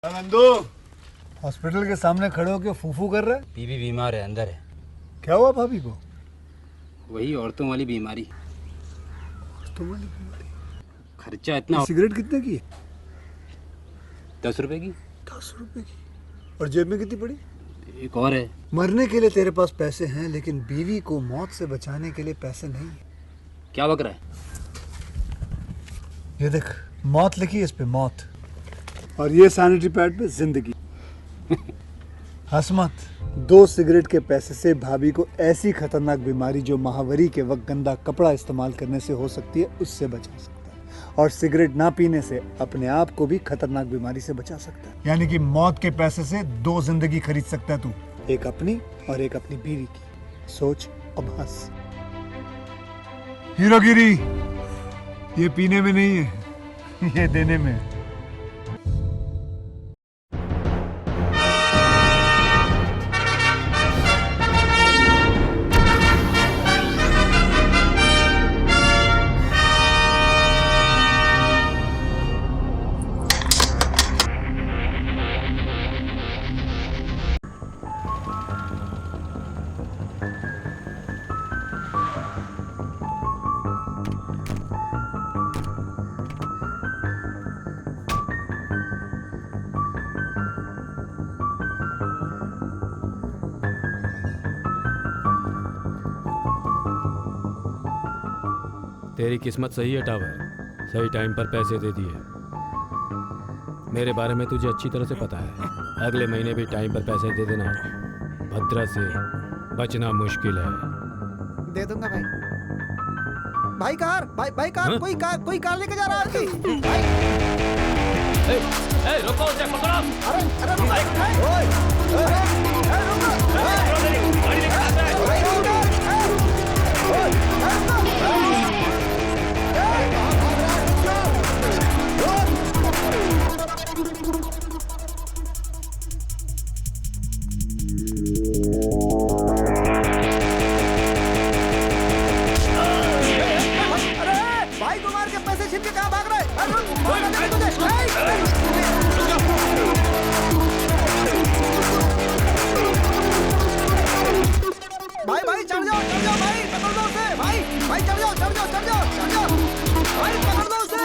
Nandu hospital के सामने खड़े होकर फूफू कर रहा है। बीवी बीमार है, अंदर है। क्या हुआ भाभी को? वही औरतों वाली बीमारी। औरतों वाली बीमारी? खर्चा इतना। सिगरेट कितने की है? 10 रुपए की। 10 रुपए की? और जेब में कितनी पड़ी? एक और है। मरने के लिए तेरे पास पैसे हैं, लेकिन बीवी को मौत से बचाने के लिए पैसे नहीं है। क्या बक रहा है? ये देख, मौत लिखी है इस पे, मौत। और ये सैनिटरी पैड पे जिंदगी। हंस मत। 2 सिगरेट के पैसे से भाभी को ऐसी खतरनाक बीमारी जो महावरी के वक्त गंदा कपड़ा इस्तेमाल करने से हो सकती है, उससे बचा सकता है। और सिगरेट ना पीने से अपने आप को भी खतरनाक बीमारी से बचा सकता है। यानी कि मौत के पैसे से 2 जिंदगी खरीद सकता है तू, एक अपनी और एक अपनी बीवी की। सोच, अब हंस। हीरोगिरी ये पीने में नहीं है, ये देने में है। तेरी किस्मत सही है टावर, सही टाइम पर पैसे दे दिए। मेरे बारे में तुझे अच्छी तरह से पता है, अगले महीने भी टाइम पर पैसे दे देना। भद्रा से बचना मुश्किल है। दे दूंगा भाई। भाई कार, भाई कार, कोई कार लेके जा रहा है भाई। रुको, उसे पकड़ो। अरे भाई, भाई चढ़ जाओ भाई, पकड़ लो उसे भाई चढ़ जाओ भाई, पकड़ लो उसे।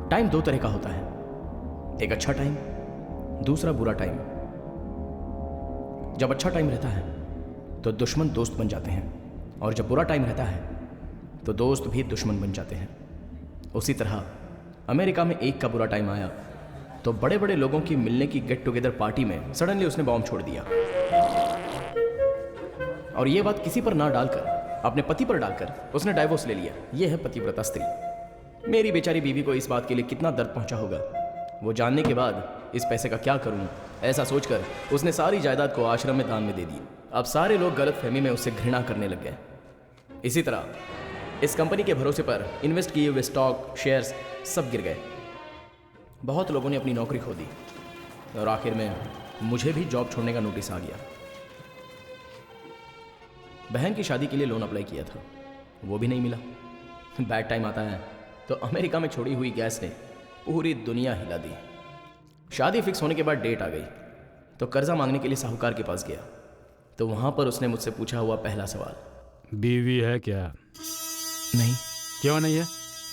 टाइम 2 तरह का होता है, एक अच्छा टाइम, दूसरा बुरा टाइम। जब अच्छा टाइम रहता है तो दुश्मन दोस्त बन जाते हैं, और जब बुरा टाइम रहता है तो दोस्त भी दुश्मन बन जाते हैं। उसी तरह अमेरिका में एक का बुरा टाइम आया तो बड़े बड़े लोगों की मिलने की गेट टुगेदर पार्टी में सडनली उसने बॉम्ब छोड़ दिया। और ये बात किसी पर ना डालकर अपने पति पर डालकर उसने डाइवोर्स ले लिया। यह है पतिव्रता स्त्री। मेरी बेचारी बीवी को इस बात के लिए कितना दर्द पहुंचा होगा, वो जानने के बाद इस पैसे का क्या करूं, ऐसा सोचकर उसने सारी जायदाद को आश्रम में दान में दे दी। अब सारे लोग गलतफहमी में उससे घृणा करने लग गए। इसी तरह इस कंपनी के भरोसे पर इन्वेस्ट किए हुए स्टॉक, शेयर्स सब गिर गए। बहुत लोगों ने अपनी नौकरी खो दी और आखिर में मुझे भी जॉब छोड़ने का नोटिस आ गया। बहन की शादी के लिए लोन अप्लाई किया था, वो भी नहीं मिला। बैड टाइम आता है तो अमेरिका में छोड़ी हुई गैस ने पूरी दुनिया हिला दी। शादी फिक्स होने के बाद डेट आ गई तो कर्जा मांगने के लिए साहूकार के पास गया तो वहां पर उसने मुझसे पूछा हुआ पहला सवाल, बीवी है क्या? नहीं, क्यों नहीं है?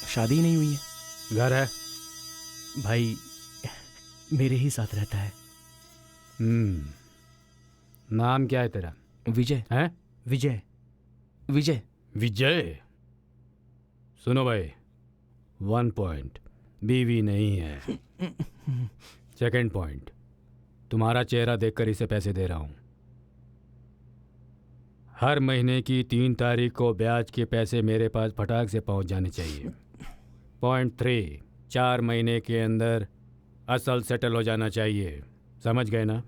शादी नहीं हुई है। घर है? भाई मेरे ही साथ रहता है। नाम क्या है तेरा? विजय। है? विजय। विजय। विजय। सुनो भाई, 1 पॉइंट, बीवी नहीं है। सेकंड पॉइंट, तुम्हारा चेहरा देखकर इसे पैसे दे रहा हूं। हर महीने की 3 तारीख को ब्याज के पैसे मेरे पास फटाक से पहुंच जाने चाहिए। पॉइंट 3, 4 महीने के अंदर असल सेटल हो जाना चाहिए। समझ गए ना?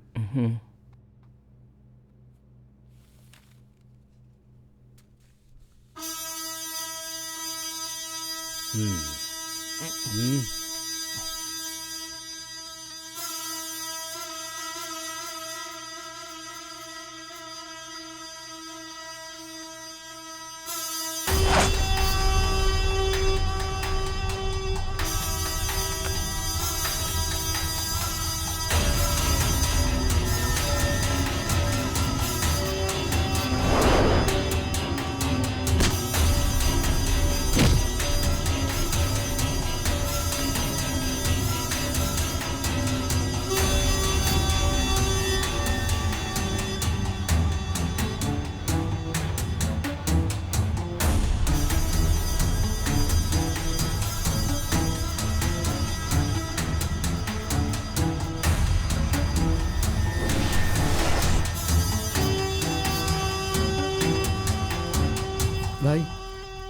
भाई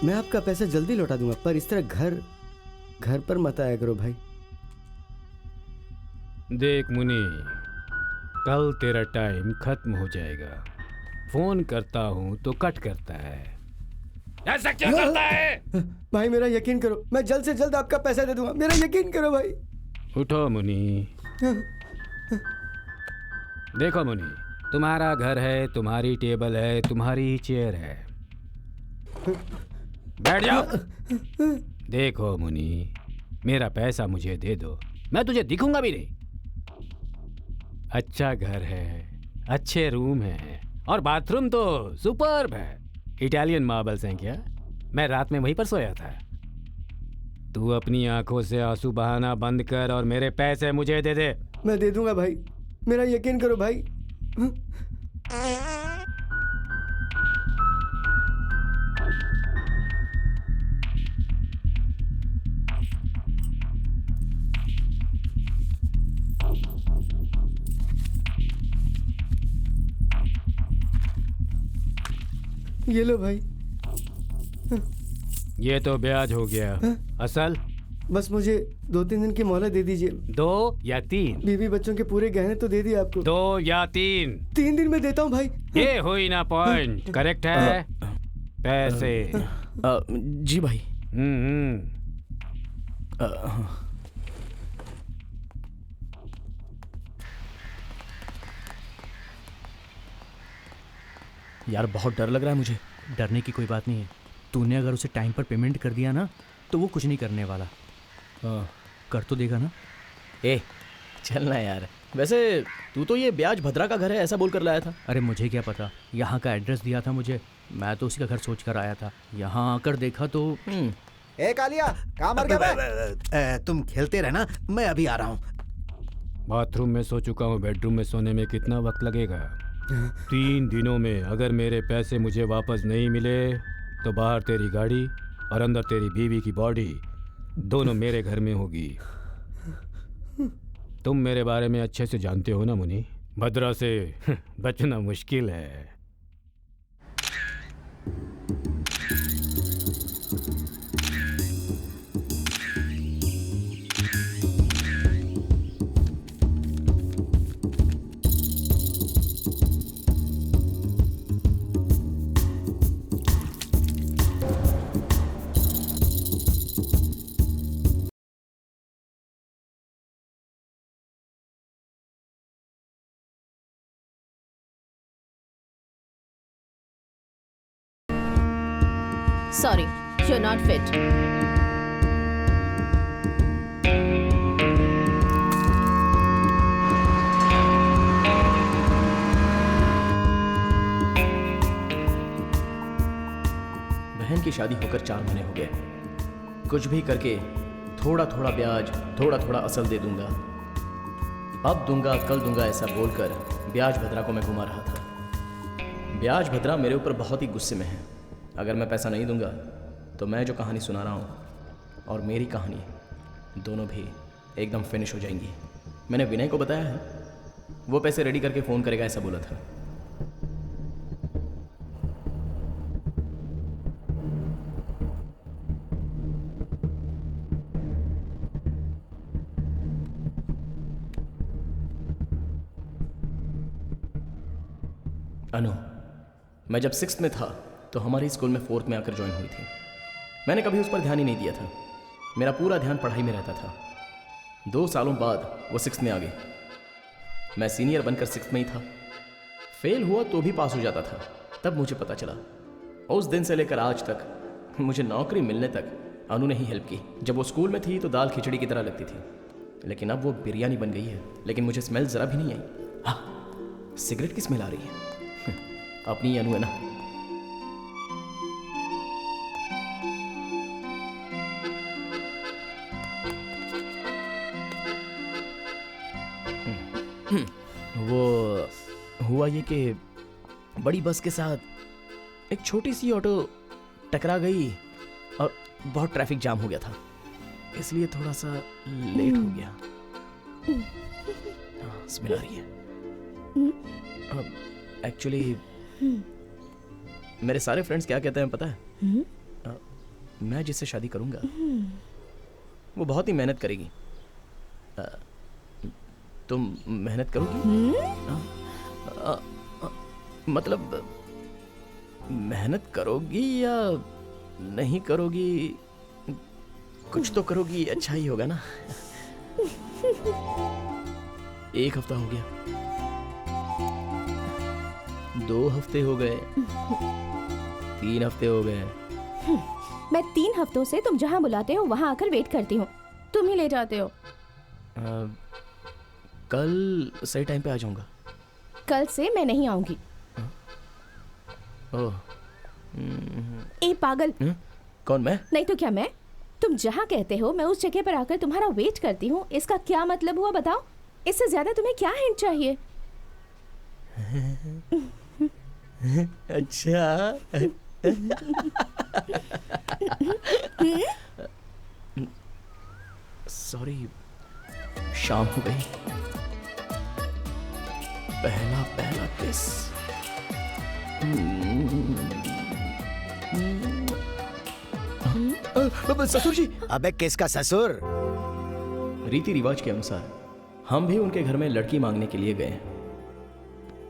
मैं आपका पैसा जल्दी लौटा दूंगा, पर इस तरह घर पर मत आया करो भाई। देख मुनि, कल तेरा टाइम खत्म हो जाएगा। फोन करता हूं तो कट करता है। ऐसा क्या करता है? भाई मेरा यकीन करो, मैं जल्द से जल्द आपका पैसा दे दूंगा, मेरा यकीन करो भाई। उठो मुनि। देखो मुनि, तुम्हारा घर है, तुम्हारी टेबल है, तुम्हारी चेयर है। बैठ जाओ। देखो मुनि, मेरा पैसा मुझे दे दो, मैं तुझे दिखूंगा भी नहीं। अच्छा घर है, अच्छे रूम है और बाथरूम तो सुपर्ब है। इटालियन मार्बल्स हैं क्या? मैं रात में वहीं पर सोया था। तू अपनी आंखों से आंसू बहाना बंद कर और मेरे पैसे मुझे दे दे। मैं दे दूंगा भाई, मेरा यकीन करो भाई। ये लो भाई। ये तो ब्याज हो गया। असल? बस मुझे 2-3 दिन की मोहलत दे दीजिए। 2 या 3? बीवी बच्चों के पूरे गहने तो दे दिए आपको। 2 या 3? 3 दिन में देता हूँ भाई। ये हुई ना पॉइंट। करेक्ट है? पैसे। जी भाई। यार बहुत डर लग रहा है मुझे। डरने की कोई बात नहीं है। तूने अगर उसे टाइम पर पेमेंट कर दिया ना तो वो कुछ नहीं करने वाला। कर तो देगा ना? ए चलना यार। वैसे तू तो ये ब्याज भद्रा का घर है ऐसा बोल कर लाया था। अरे मुझे क्या पता, यहाँ का एड्रेस दिया था मुझे, मैं तो उसी का घर सोच कर आया था। यहाँ आकर देखा तो ए कालिया, कहाँ मर गया? तुम खेलते रहना, मैं अभी आ रहा हूँ। बाथरूम में सो चुका हूँ, बेडरूम में सोने में कितना वक्त लगेगा? 3 दिनों में अगर मेरे पैसे मुझे वापस नहीं मिले तो बाहर तेरी गाड़ी और अंदर तेरी बीवी की बॉडी दोनों मेरे घर में होगी। तुम मेरे बारे में अच्छे से जानते हो ना मुनि, भद्रा से बचना मुश्किल है। Sorry, you're not fit. बहन की शादी होकर 4 महीने हो गए। कुछ भी करके थोड़ा थोड़ा ब्याज, थोड़ा थोड़ा असल दे दूंगा। अब दूंगा, कल दूंगा ऐसा बोलकर ब्याज भद्रा को मैं घुमा रहा था। ब्याज भद्रा मेरे ऊपर बहुत ही गुस्से में है। अगर मैं पैसा नहीं दूंगा तो मैं जो कहानी सुना रहा हूँ और मेरी कहानी दोनों भी एकदम फिनिश हो जाएंगी। मैंने विनय को बताया है, वो पैसे रेडी करके फ़ोन करेगा ऐसा बोला था। अनु, मैं जब 6th में था तो हमारे स्कूल में 4th में आकर ज्वाइन हुई थी। मैंने कभी उस पर ध्यान ही नहीं दिया था। मेरा पूरा ध्यान पढ़ाई में रहता था। 2 सालों बाद वो 6th में आ गई। मैं सीनियर बनकर 6th में ही था। फेल हुआ तो भी पास हो जाता था। तब मुझे पता चला, उस दिन से लेकर आज तक मुझे नौकरी मिलने तक अनु ने ही हेल्प की। जब वो स्कूल में थी तो दाल खिचड़ी की तरह लगती थी, लेकिन अब वो बिरयानी बन गई है। लेकिन मुझे स्मेल ज़रा भी नहीं आई। हाँ, सिगरेट की स्मेल आ रही है। अपनी अनु है ना। वो हुआ ये कि बड़ी बस के साथ एक छोटी सी ऑटो टकरा गई और बहुत ट्रैफिक जाम हो गया था, इसलिए थोड़ा सा लेट हो गया। स्मेल आ रही है। एक्चुअली मेरे सारे फ्रेंड्स क्या कहते हैं पता है? मैं जिससे शादी करूंगा वो बहुत ही मेहनत करेगी। तुम मेहनत करोगी? मतलब मेहनत करोगी या नहीं करोगी? कुछ तो करोगी, अच्छा ही होगा ना। 1 हफ्ता हो गया, 2 हफ्ते हो गए, 3 हफ्ते हो गए। मैं 3 हफ्तों से तुम जहाँ बुलाते हो वहाँ आकर वेट करती हूँ, तुम ही ले जाते हो। कल सही टाइम पे आ जाऊंगा। कल से मैं नहीं आऊंगी। ओह, ए पागल। कौन, मैं? नहीं तो क्या मैं? तुम जहाँ कहते हो मैं उस जगह पर आकर तुम्हारा वेट करती हूँ, इसका क्या मतलब हुआ बताओ? इससे ज्यादा तुम्हें क्या हिंट चाहिए? अच्छा। सॉरी, शाम हो गई। पहला पहला किस। ससुर जी। अबे किसका ससुर? रीति रिवाज के अनुसार हम भी उनके घर में लड़की मांगने के लिए गए।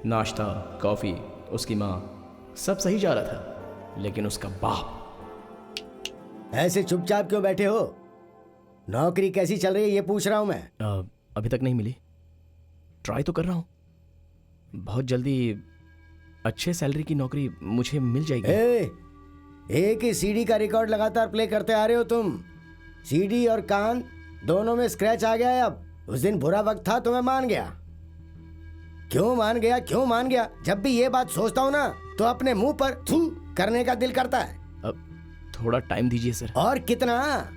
नाश्ता, कॉफी, उसकी माँ, सब सही जा रहा था, लेकिन उसका बाप। ऐसे चुपचाप क्यों बैठे हो? नौकरी कैसी चल रही है ये पूछ रहा हूं मैं। अभी तक नहीं मिली। ट्राई तो कर रहा हूं। बहुत जल्दी अच्छे सैलरी की नौकरी मुझे मिल जाएगी। एक ही सीडी का रिकॉर्ड लगातार प्ले करते आ रहे हो तुम। सीडी और कान दोनों में स्क्रैच आ गया है अब। उस दिन बुरा वक्त था तो मैं मान गया। क्यों मान गया? जब भी ये बात सोचता हूँ ना तो अपने मुंह पर थू करने का दिल करता है। अब थोड़ा टाइम दीजिए सर। और कितना?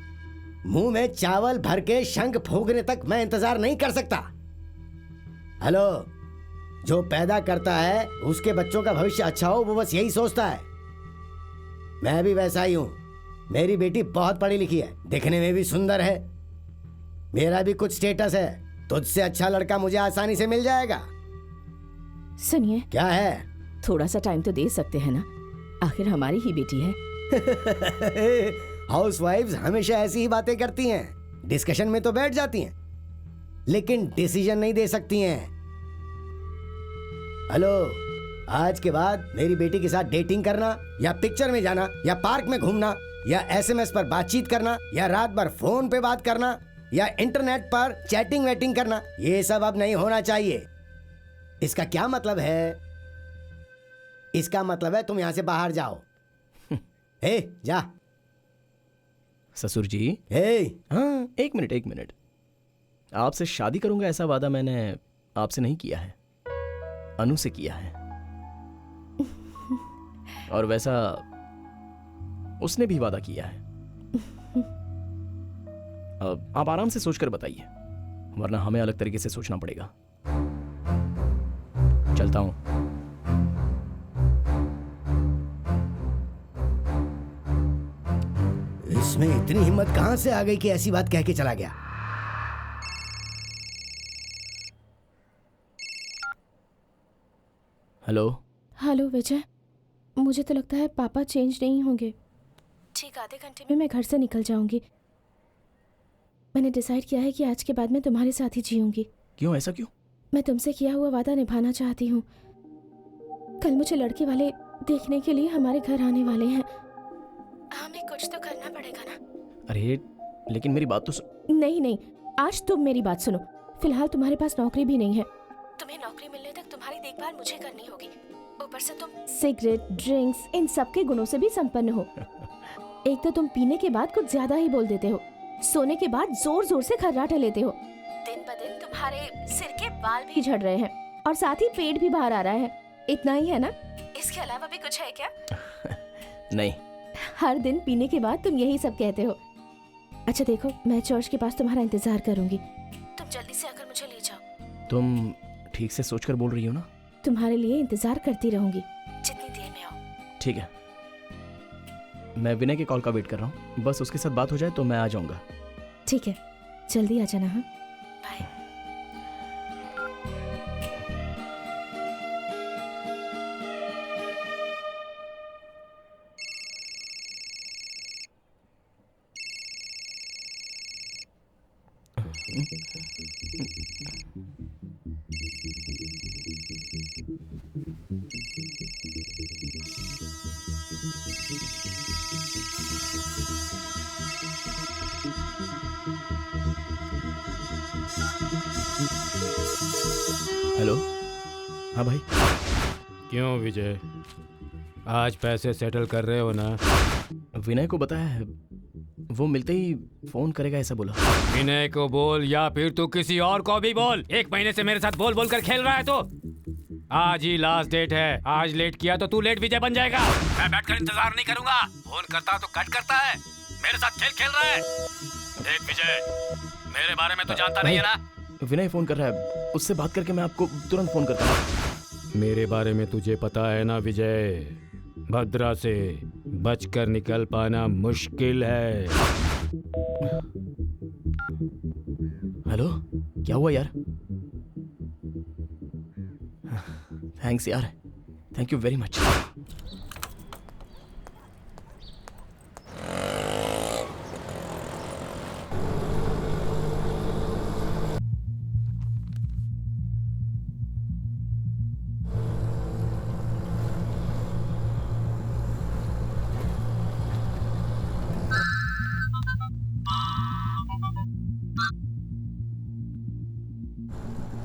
मुंह में चावल भर के शंख फूंकने तक मैं इंतजार नहीं कर सकता। हेलो, जो पैदा करता है उसके बच्चों का भविष्य अच्छा हो, वो बस यही सोचता है। मैं भी वैसा ही हूं। मेरी बेटी बहुत पढ़ी लिखी है, दिखने में भी सुंदर है। मेरा भी कुछ स्टेटस है। तुझसे अच्छा लड़का मुझे आसानी से मिल जाएगा। सुनिए। क्या है? थोड़ा सा टाइम तो दे सकते हैं ना, आखिर हमारी ही बेटी है। हाउसवाइफ्स हमेशा ऐसी ही बातें करती हैं। डिस्कशन में तो बैठ जाती हैं, लेकिन डिसीजन नहीं दे सकती हैं। हेलो, आज के बाद मेरी बेटी के साथ डेटिंग करना या पिक्चर में जाना या पार्क में घूमना या एसएमएस पर बातचीत करना या रात भर फोन पे बात करना या इंटरनेट पर चैटिंग वेटिंग करना, ये सब अब नहीं होना चाहिए। इसका क्या मतलब है? इसका मतलब है तुम यहां से बाहर जाओ। जा। ससुर जी। हाँ, एक मिनट। आपसे शादी करूंगा ऐसा वादा मैंने आपसे नहीं किया है, अनु से किया है। और वैसा उसने भी वादा किया है। अब आप आराम से सोचकर बताइए, वरना हमें अलग तरीके से सोचना पड़ेगा। चलता हूं। इसमें इतनी हिम्मत कहां से आ गई कि ऐसी बात कह के चला गया? हेलो विजय, मुझे तो लगता है पापा चेंज नहीं होंगे। ठीक आधे घंटे में मैं घर से निकल जाऊंगी। मैंने डिसाइड किया है कि आज के बाद मैं तुम्हारे साथ ही जीऊंगी। क्यों? ऐसा क्यों? मैं तुमसे किया हुआ वादा निभाना चाहती हूँ। कल मुझे लड़के वाले देखने के लिए हमारे घर आने वाले हैं। हमें कुछ तो करना पड़ेगा ना। अरे लेकिन मेरी बात तो नहीं, आज तुम मेरी बात सुनो। फिलहाल तुम्हारे पास नौकरी भी नहीं है। तुम्हें नौकरी मिलने तक तुम्हारी देखभाल मुझे करनी होगी। ऊपर से तुम सिगरेट, ड्रिंक्स, इन सब के गुणों से भी संपन्न हो। एक तो तुम पीने के बाद कुछ ज्यादा ही बोल देते हो, सोने के बाद जोर जोर से खर्राटे लेते हो। दिन ब दिन तुम्हारे सिर के बाल भी झड़ रहे हैं और साथ ही पेट भी बाहर आ रहा है। इतना ही है ना? इसके अलावा भी कुछ है क्या? नहीं। हर दिन पीने के बाद तुम यही सब कहते हो। अच्छा देखो, मैं चर्च के पास तुम्हारा इंतजार करूंगी। तुम जल्दी से आकर मुझे ले जाओ। तुम ठीक से सोचकर बोल रही हो ना? तुम्हारे लिए इंतजार करती रहूंगी जितनी देर में आओ। ठीक है, मैं विनय के कॉल का वेट कर रहा हूँ। बस उसके साथ बात हो जाए तो मैं आ जाऊंगा। ठीक है, जल्दी आ जाना। हाँ, बाय। हेलो। हाँ भाई। क्यों विजय, आज पैसे सेटल कर रहे हो ना? विनय को बताया है, वो मिलते ही फोन करेगा ऐसा बोला। विनय को बोल या फिर तू किसी और को भी बोल। 1 महीने से मेरे साथ बोल बोल कर खेल रहा है तो। आज ही लास्ट डेट है। आज लेट किया तो तू लेट विजय बन जाएगा। मैं बैठकर इंतजार नहीं करूंगा। फोन करता तो कट करता है। मेरे साथ खेल खेल रहा है। देख विजय, मेरे बारे में तो जानता नहीं है ना? विनय फोन कर रहा है, उससे बात करके मैं आपको तुरंत फोन करता हूँ। मेरे बारे में तुझे पता है ना विजय, भद्रा से बचकर निकल पाना मुश्किल है। हेलो, क्या हुआ यार? थैंक्स यार, thank you very much.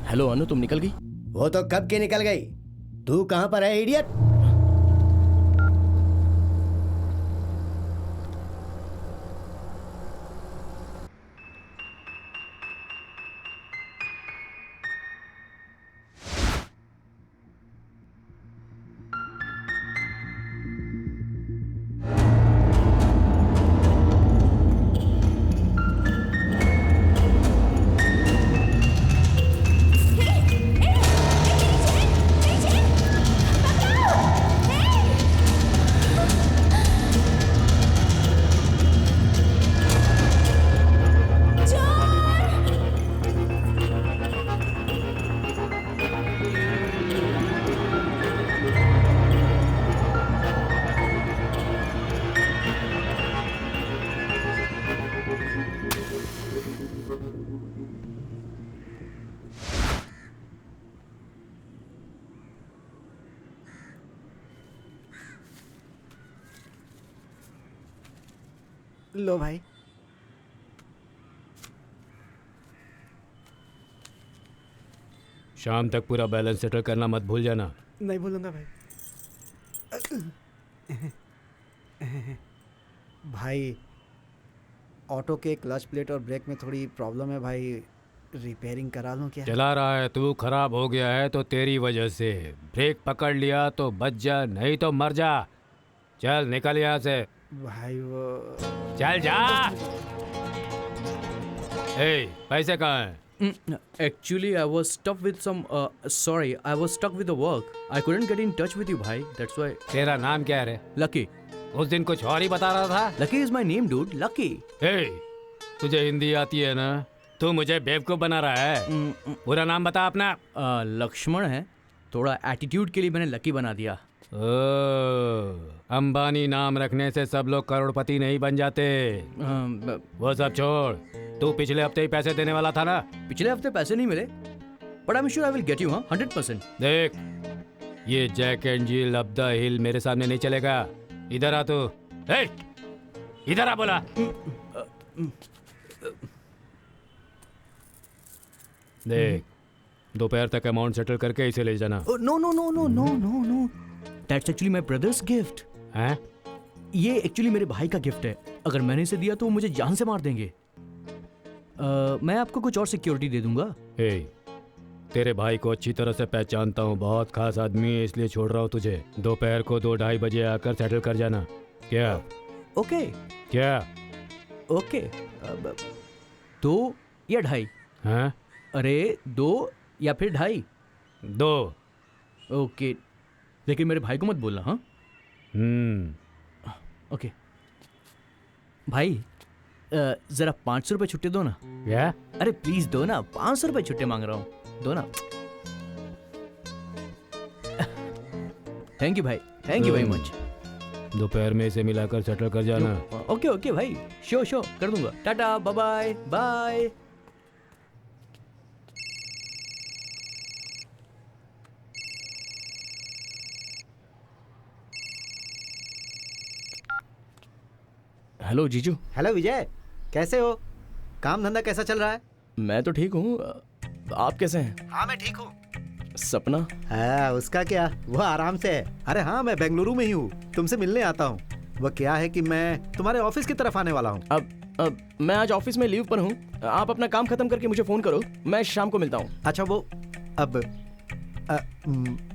Hello Anu, तुम निकल गई? वो तो कब की निकल गई। तू कहां पर है इडियट? लो भाई। शाम तक पूरा बैलेंस सेटल करना मत भूल जाना। नहीं भूलूंगा भाई। भाई ऑटो के क्लच प्लेट और ब्रेक में थोड़ी प्रॉब्लम है भाई, रिपेयरिंग करा लूँ क्या? चला रहा है तू, खराब हो गया है तो तेरी वजह से। ब्रेक पकड़ लिया तो बच जा, नहीं तो मर जा। चल निकल यहाँ से। भाई वो चल जा। ए, पैसे कहाँ हैं? Actually, I was stuck with some. Sorry, I was stuck with the work. I couldn't get in touch with you, bhai. That's why. तेरा नाम क्या है रे? Lucky. उस दिन कुछ और ही बता रहा था। Lucky is my name, dude. Lucky. ए, तुझे हिंदी आती है ना? तू मुझे बेवकूफ बना रहा है। पूरा नाम बता अपना। लक्ष्मण है। थोड़ा एटीट्यूड के लिए मैंने लकी बना दिया। अंबानी नाम रखने से सब लोग करोड़पति नहीं बन जाते। वो सब छोड़, तू पिछले हफ्ते ही पैसे देने वाला था ना? पिछले हफ्ते पैसे नहीं मिले, but I am sure I will get you. हाँ, 100%। देख, ये Jack and Jill up the hill मेरे सामने नहीं चलेगा। इधर आ तू। इधर आ बोला। देख, दोपहर तक अमाउंट सेटल करके इसे ले जाना। No no no no no no no, that's actually my brother's gift. हैं? ये एक्चुअली मेरे भाई का गिफ्ट है। अगर मैंने इसे दिया तो वो मुझे जान से मार देंगे। मैं आपको कुछ और सिक्योरिटी दे दूंगा। तेरे भाई को अच्छी तरह से पहचानता हूँ, बहुत खास आदमी है, इसलिए छोड़ रहा हूँ तुझे। दोपहर को 2-2:30 बजे आकर सेटल कर जाना। क्या? ओके। क्या? ओके। 2 या 2:30? हाँ? अरे 2 या फिर 2:30? 2। ओके, लेकिन मेरे भाई को मत बोलना। हाँ, ओके। भाई जरा 500 रुपये छुट्टे दो ना। क्या? अरे प्लीज दो ना, 500 रुपये छुट्टे मांग रहा हूँ, दो ना। थैंक यू भाई, थैंक यू वेरी मच। दोपहर में इसे मिलाकर सेटल कर जाना। ओके ओके भाई, शो कर दूंगा। Tata, bye bye bye. Hello जीजू। हेलो विजय, कैसे हो? काम धंधा कैसा चल रहा है? मैं तो ठीक हूँ, आप कैसे हैं? हाँ मैं ठीक हूँ। सपना? हाँ, उसका क्या, वो आराम से है। अरे हाँ, मैं बेंगलुरु में ही हूँ, तुमसे मिलने आता हूँ। वो क्या है कि मैं तुम्हारे ऑफिस की तरफ आने वाला हूँ। अब मैं आज ऑफिस में लीव पर हूँ। आप अपना काम खत्म करके मुझे फोन करो, मैं शाम को मिलता हूँ। अच्छा वो अब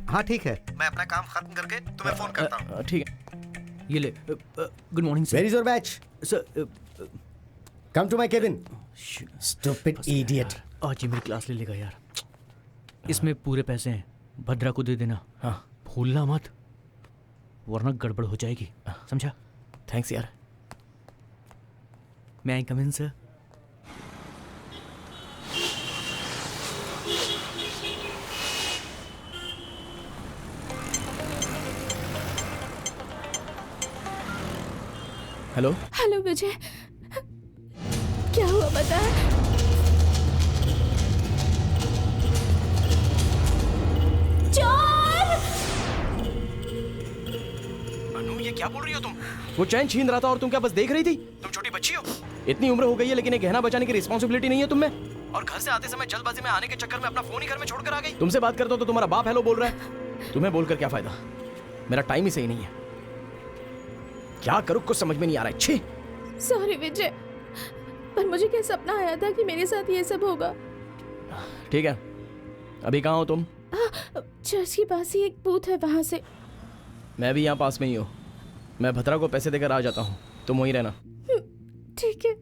हाँ ठीक है, मैं अपना काम खत्म करके तुम्हें फोन करता हूँ। ठीक है। ये ले। Good morning sir. Where is your batch? Sir come to my cabin. Stupid idiot. आज ही मेरी क्लास ले लेगा यार। इसमें पूरे पैसे हैं, भद्रा को दे देना। हाँ, भूलना मत, वरना गड़बड़ हो जाएगी, समझा? थैंक्स यार। मैं आई कम इन सर? हेलो। हेलो विजय, क्या हुआ बता? चोर! अनु, ये क्या बोल रही हो तुम? वो चैन छीन रहा था और तुम क्या बस देख रही थी? तुम छोटी बच्ची हो, इतनी उम्र हो गई है लेकिन एक गहना बचाने की रिस्पॉन्सिबिलिटी नहीं है तुम में। और घर से आते समय जल्दबाजी में आने के चक्कर में अपना फोन ही घर में छोड़कर आ गई। तुमसे बात करता हूं तो तुम्हारा बाप हेलो बोल रहा है। तुम्हें बोलकर क्या फायदा, मेरा टाइम ही सही नहीं है। क्या करूं कुछ समझ में नहीं आ रहा है। छी। सॉरी विजय, पर मुझे क्या सपना आया था कि मेरे साथ ये सब होगा। ठीक है, अभी कहाँ हो तुम? चर्च के पास ही एक बूथ है, वहां से। मैं भी यहाँ पास में ही हूँ। मैं भद्रा को पैसे देकर आ जाता हूँ, तुम वहीं रहना। ठीक है।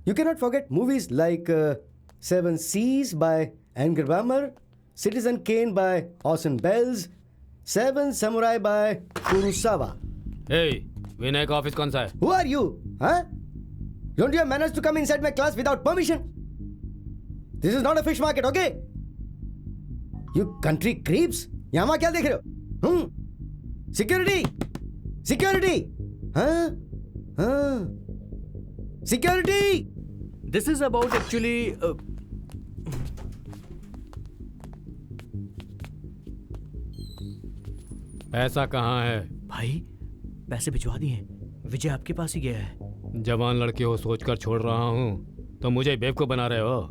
You cannot forget movies like Seven Seas by Angry Bummer, Citizen Kane by Orson Welles, Seven Samurai by Kurosawa. Hey, विनय का ऑफिस कौन सा है? Who are you? Huh? Don't you have manners to come inside my class without permission? This is not a fish market, okay? You country creeps. यहाँ वहाँ क्या देख रहे हो? Security! Security! हाँ? हाँ? Security! This is about actually पैसा कहाँ है? भाई पैसे भिजवा दिए हैं। विजय आपके पास ही गया है। जवान लड़के हो सोचकर छोड़ रहा हूँ तो मुझे बेवकूफ बना रहे हो।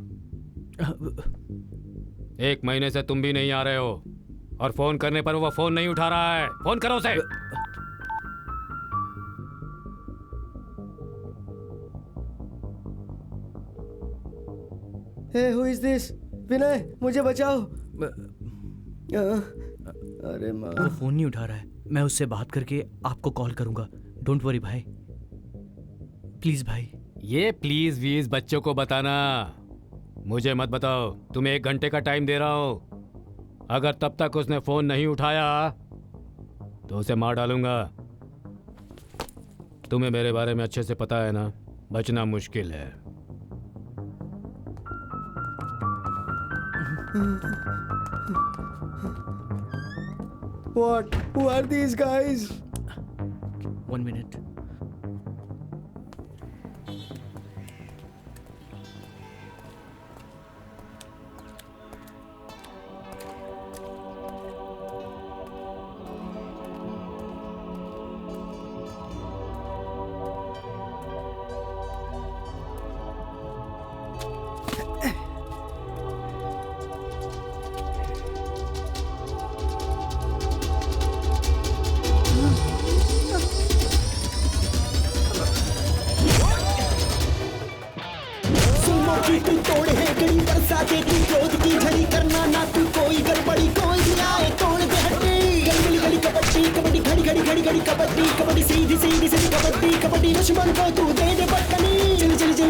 1 महीने से तुम भी नहीं आ रहे हो और फोन करने पर वो फोन नहीं उठा रहा है। फोन करो उसे। Hey, who is this? विनय, मुझे बचाओ। अरे माँ। वो फोन नहीं उठा रहा है। मैं उससे बात करके आपको कॉल करूंगा। डोंट वरी भाई, प्लीज भाई। ये प्लीज वीज बच्चों को बताना, मुझे मत बताओ। तुम्हें 1 घंटे का टाइम दे रहा हूं। अगर तब तक उसने फोन नहीं उठाया तो उसे मार डालूंगा। तुम्हें मेरे बारे में अच्छे से पता है ना, बचना मुश्किल है। What? Who are these guys? 1 minute. तू तोड़ है गई बरसाते की क्रोध की झड़ी करना ना तू कोई गड़बड़ी कोई भी आए तोड़ दे हड्डी गली गली कबड्डी कबड्डी घड़ी घड़ी घड़ी घड़ी कबड्डी कबड्डी सीधी सीधी सीधी कबड्डी कबड्डी दुश्मन को तू दे दे बटकनी चली चली चली।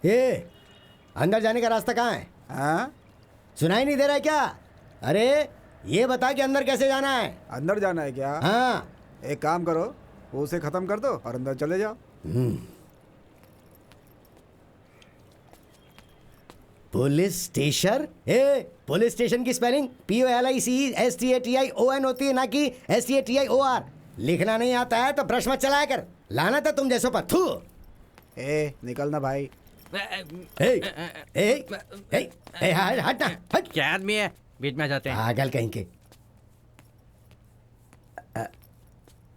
ये अंदर जाने का रास्ता कहाँ है? हाँ? सुनाई नहीं दे रहा है क्या? अरे ये बता कि अंदर कैसे जाना है? अंदर जाना है क्या? हाँ। एक काम करो, उसे खत्म कर दो और अंदर चले जाओ। Police station? पुलिस स्टेशन की स्पेलिंग POLICESTATION होती है, ना कि STATIOR। लिखना नहीं आता है तो ब्रश मत चलाया कर। लानत है तुम जैसों पर। थू। निकलना भाई। हटना हट। क्या आदमी है, बीच में आ जाते हैं। पागल कहीं के।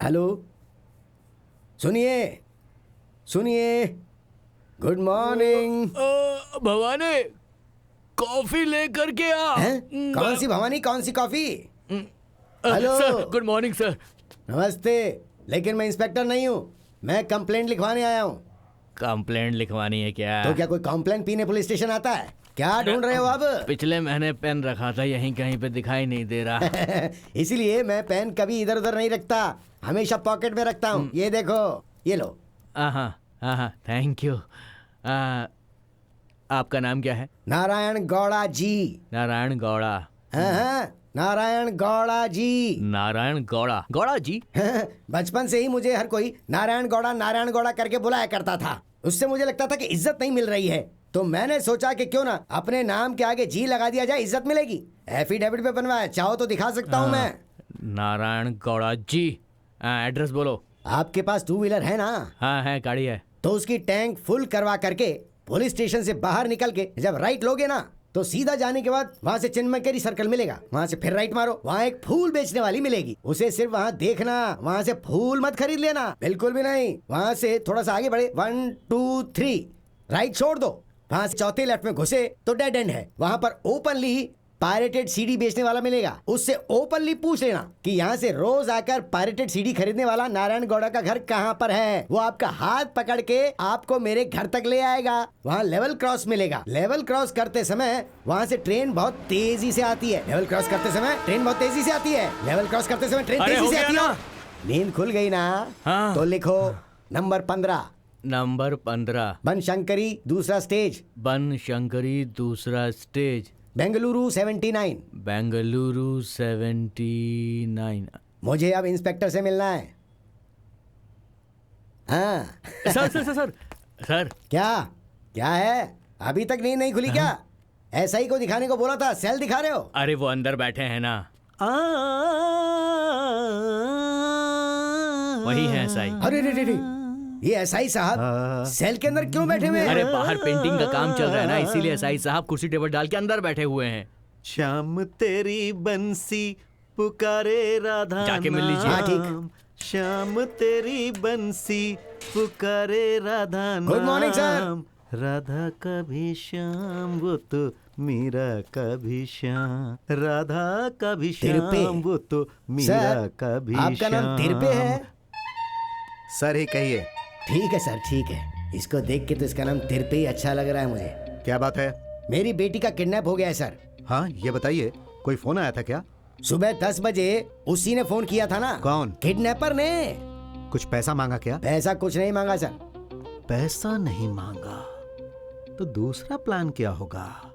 हेलो, सुनिए सुनिए, गुड मॉर्निंग। भवानी कॉफी लेकर के आ। कौन सी भवानी, कौन सी coffee? Hello sir, good morning sir. नमस्ते, लेकिन मैं इंस्पेक्टर नहीं हूँ, मैं कंप्लेंट लिखवाने आया हूँ। कंप्लेंट लिखवानी है क्या? तो क्या कोई कंप्लेंट पीने पुलिस स्टेशन आता है? क्या ढूंढ रहे हो अब? पिछले महीने पेन रखा था, यहीं कहीं पे दिखाई नहीं दे रहा। इसीलिए मैं पेन कभी इधर उधर नहीं रखता, हमेशा पॉकेट में रखता हूँ। ये देखो, ये लो। हाँ, थैंक यू। आपका नाम क्या है? नारायण गौड़ा जी। नारायण गौड़ा। हाँ, नारायण गौड़ा जी। नारायण गौड़ा? गौड़ा जी? बचपन से ही मुझे हर कोई नारायण गौड़ा करके बुलाया करता था। उससे मुझे लगता था कि इज्जत नहीं मिल रही है, तो मैंने सोचा कि क्यों ना अपने नाम के आगे जी लगा दिया जाए, इज्जत मिलेगी। एफिडेविट पे बनवाया, चाहो तो दिखा सकता हूँ मैं। नारायण गौड़ा जी, एड्रेस बोलो। आपके पास 2 व्हीलर है ना? हाँ है, गाड़ी है। तो उसकी टैंक फुल करवा करके पुलिस स्टेशन से बाहर निकल के जब राइट लोगे ना, तो सीधा जाने के बाद वहाँ से चिन्मयकेरी सर्कल मिलेगा, वहाँ से फिर राइट मारो, वहाँ एक फूल बेचने वाली मिलेगी। उसे सिर्फ वहाँ देखना, वहाँ से फूल मत खरीद लेना, बिल्कुल भी नहीं। वहाँ से थोड़ा सा आगे बढ़े, 1 2 3 राइट छोड़ दो, वहाँ से चौथे लेफ्ट में घुसे तो डेड एंड है। वहाँ पर ओपनली पायरेटेड सीडी बेचने वाला मिलेगा। उससे ओपनली पूछ लेना कि यहाँ से रोज आकर पायरेटेड सीडी खरीदने वाला नारायण गौड़ा का घर कहाँ पर है। वो आपका हाथ पकड़ के आपको मेरे घर तक ले आएगा। वहाँ लेवल क्रॉस मिलेगा। लेवल क्रॉस करते समय वहाँ से ट्रेन बहुत तेजी से आती है। लेवल क्रॉस करते समय ट्रेन बहुत तेजी से आती है। लेवल क्रॉस करते समय ट्रेन तेजी से आती है। नींद खुल गई ना? हाँ। तो लिखो नंबर 15। नंबर 15, बनशंकरी दूसरा स्टेज। बनशंकरी दूसरा स्टेज, बेंगलुरु 79। बेंगलुरु 79। मुझे अब इंस्पेक्टर से मिलना है। हाँ। Sir sir sir sir sir. क्या है? अभी तक नींद नहीं खुली क्या? ऐसा ही को दिखाने को बोला था, सेल दिखा रहे हो? अरे वो अंदर बैठे हैं ना, वही है एसआई। अरे रे रे रे, ये एसआई साहब सेल के अंदर क्यों बैठे हुए हैं? अरे बाहर पेंटिंग का काम चल रहा है ना, इसीलिए एसआई साहब कुर्सी टेबल डाल के अंदर बैठे हुए हैं। शाम तेरी बंसी पुकारे राधा, जाके मिल लीजिए। हाँ ठीक। शाम तेरी बंसी पुकारे Radha. Good morning sir. Radha का भी श्याम वो तो मीरा का भी श्याम, राधा का भी श्याम वो तो मीरा का भी श्याम। आपका नाम तिरपे है? सर ही कहिए। ठीक है सर, ठीक है। इसको देख के तो इसका नाम तिरपे ही अच्छा लग रहा है मुझे। क्या बात है? मेरी बेटी का किडनैप हो गया है सर। हाँ ये बताइए, कोई फोन आया था क्या? सुबह 10 बजे उसी ने फोन किया था ना। कौन? किडनैपर ने। कुछ पैसा मांगा क्या? पैसा कुछ नहीं मांगा सर। पैसा नहीं मांगा तो दूसरा प्लान क्या होगा?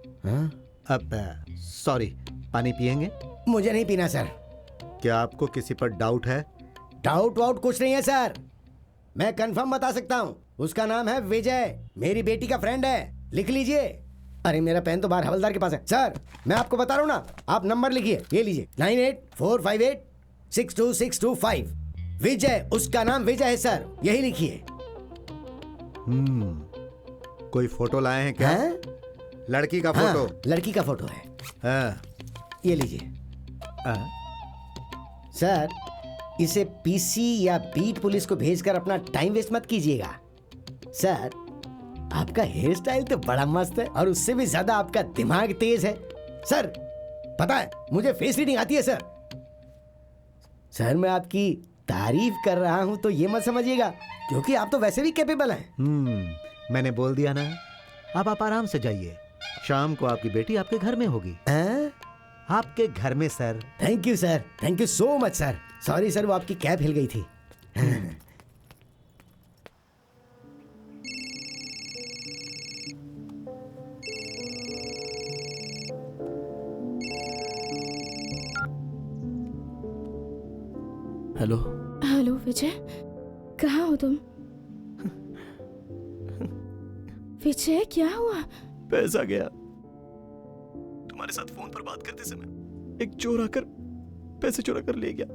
अब सॉरी, पानी पिएंगे? मुझे नहीं पीना सर। क्या आपको किसी पर डाउट है? डाउट वाउट कुछ नहीं है सर, मैं कंफर्म बता सकता हूँ। उसका नाम है विजय, मेरी बेटी का फ्रेंड है। लिख लीजिए। अरे मेरा पेन तो बाहर हवलदार के पास है। सर मैं आपको बता रहा हूँ ना, आप नंबर लिखिए, ये लीजिए 9845862625। विजय, उसका नाम विजय है सर, यही लिखिए। कोई फोटो लाए हैं क्या? है? लड़की का फोटो? हाँ, लड़की का फोटो है। हाँ। ये लीजिए। सर इसे पीसी या बीट पुलिस को भेजकर अपना टाइम वेस्ट मत कीजिएगा। सर आपका हेयर स्टाइल तो बड़ा मस्त है, और उससे भी ज्यादा आपका दिमाग तेज है। सर पता है मुझे फेस रीडिंग आती है सर। सर मैं आपकी तारीफ कर रहा हूं तो ये मत समझिएगा, क्योंकि आप तो वैसे भी कैपेबल हैं। मैंने बोल दिया ना, अब आप आराम से जाइए। शाम को आपकी बेटी आपके घर में होगी। आपके घर में sir. Thank you sir, thank you so much sir. Sorry sir, वो आपकी कैप हिल गई थी। हेलो। हेलो विजय, कहाँ हो तुम? विजय क्या हुआ? पैसा गया। तुम्हारे साथ फोन पर बात करते समय एक चोर आकर पैसे चुरा कर ले गया,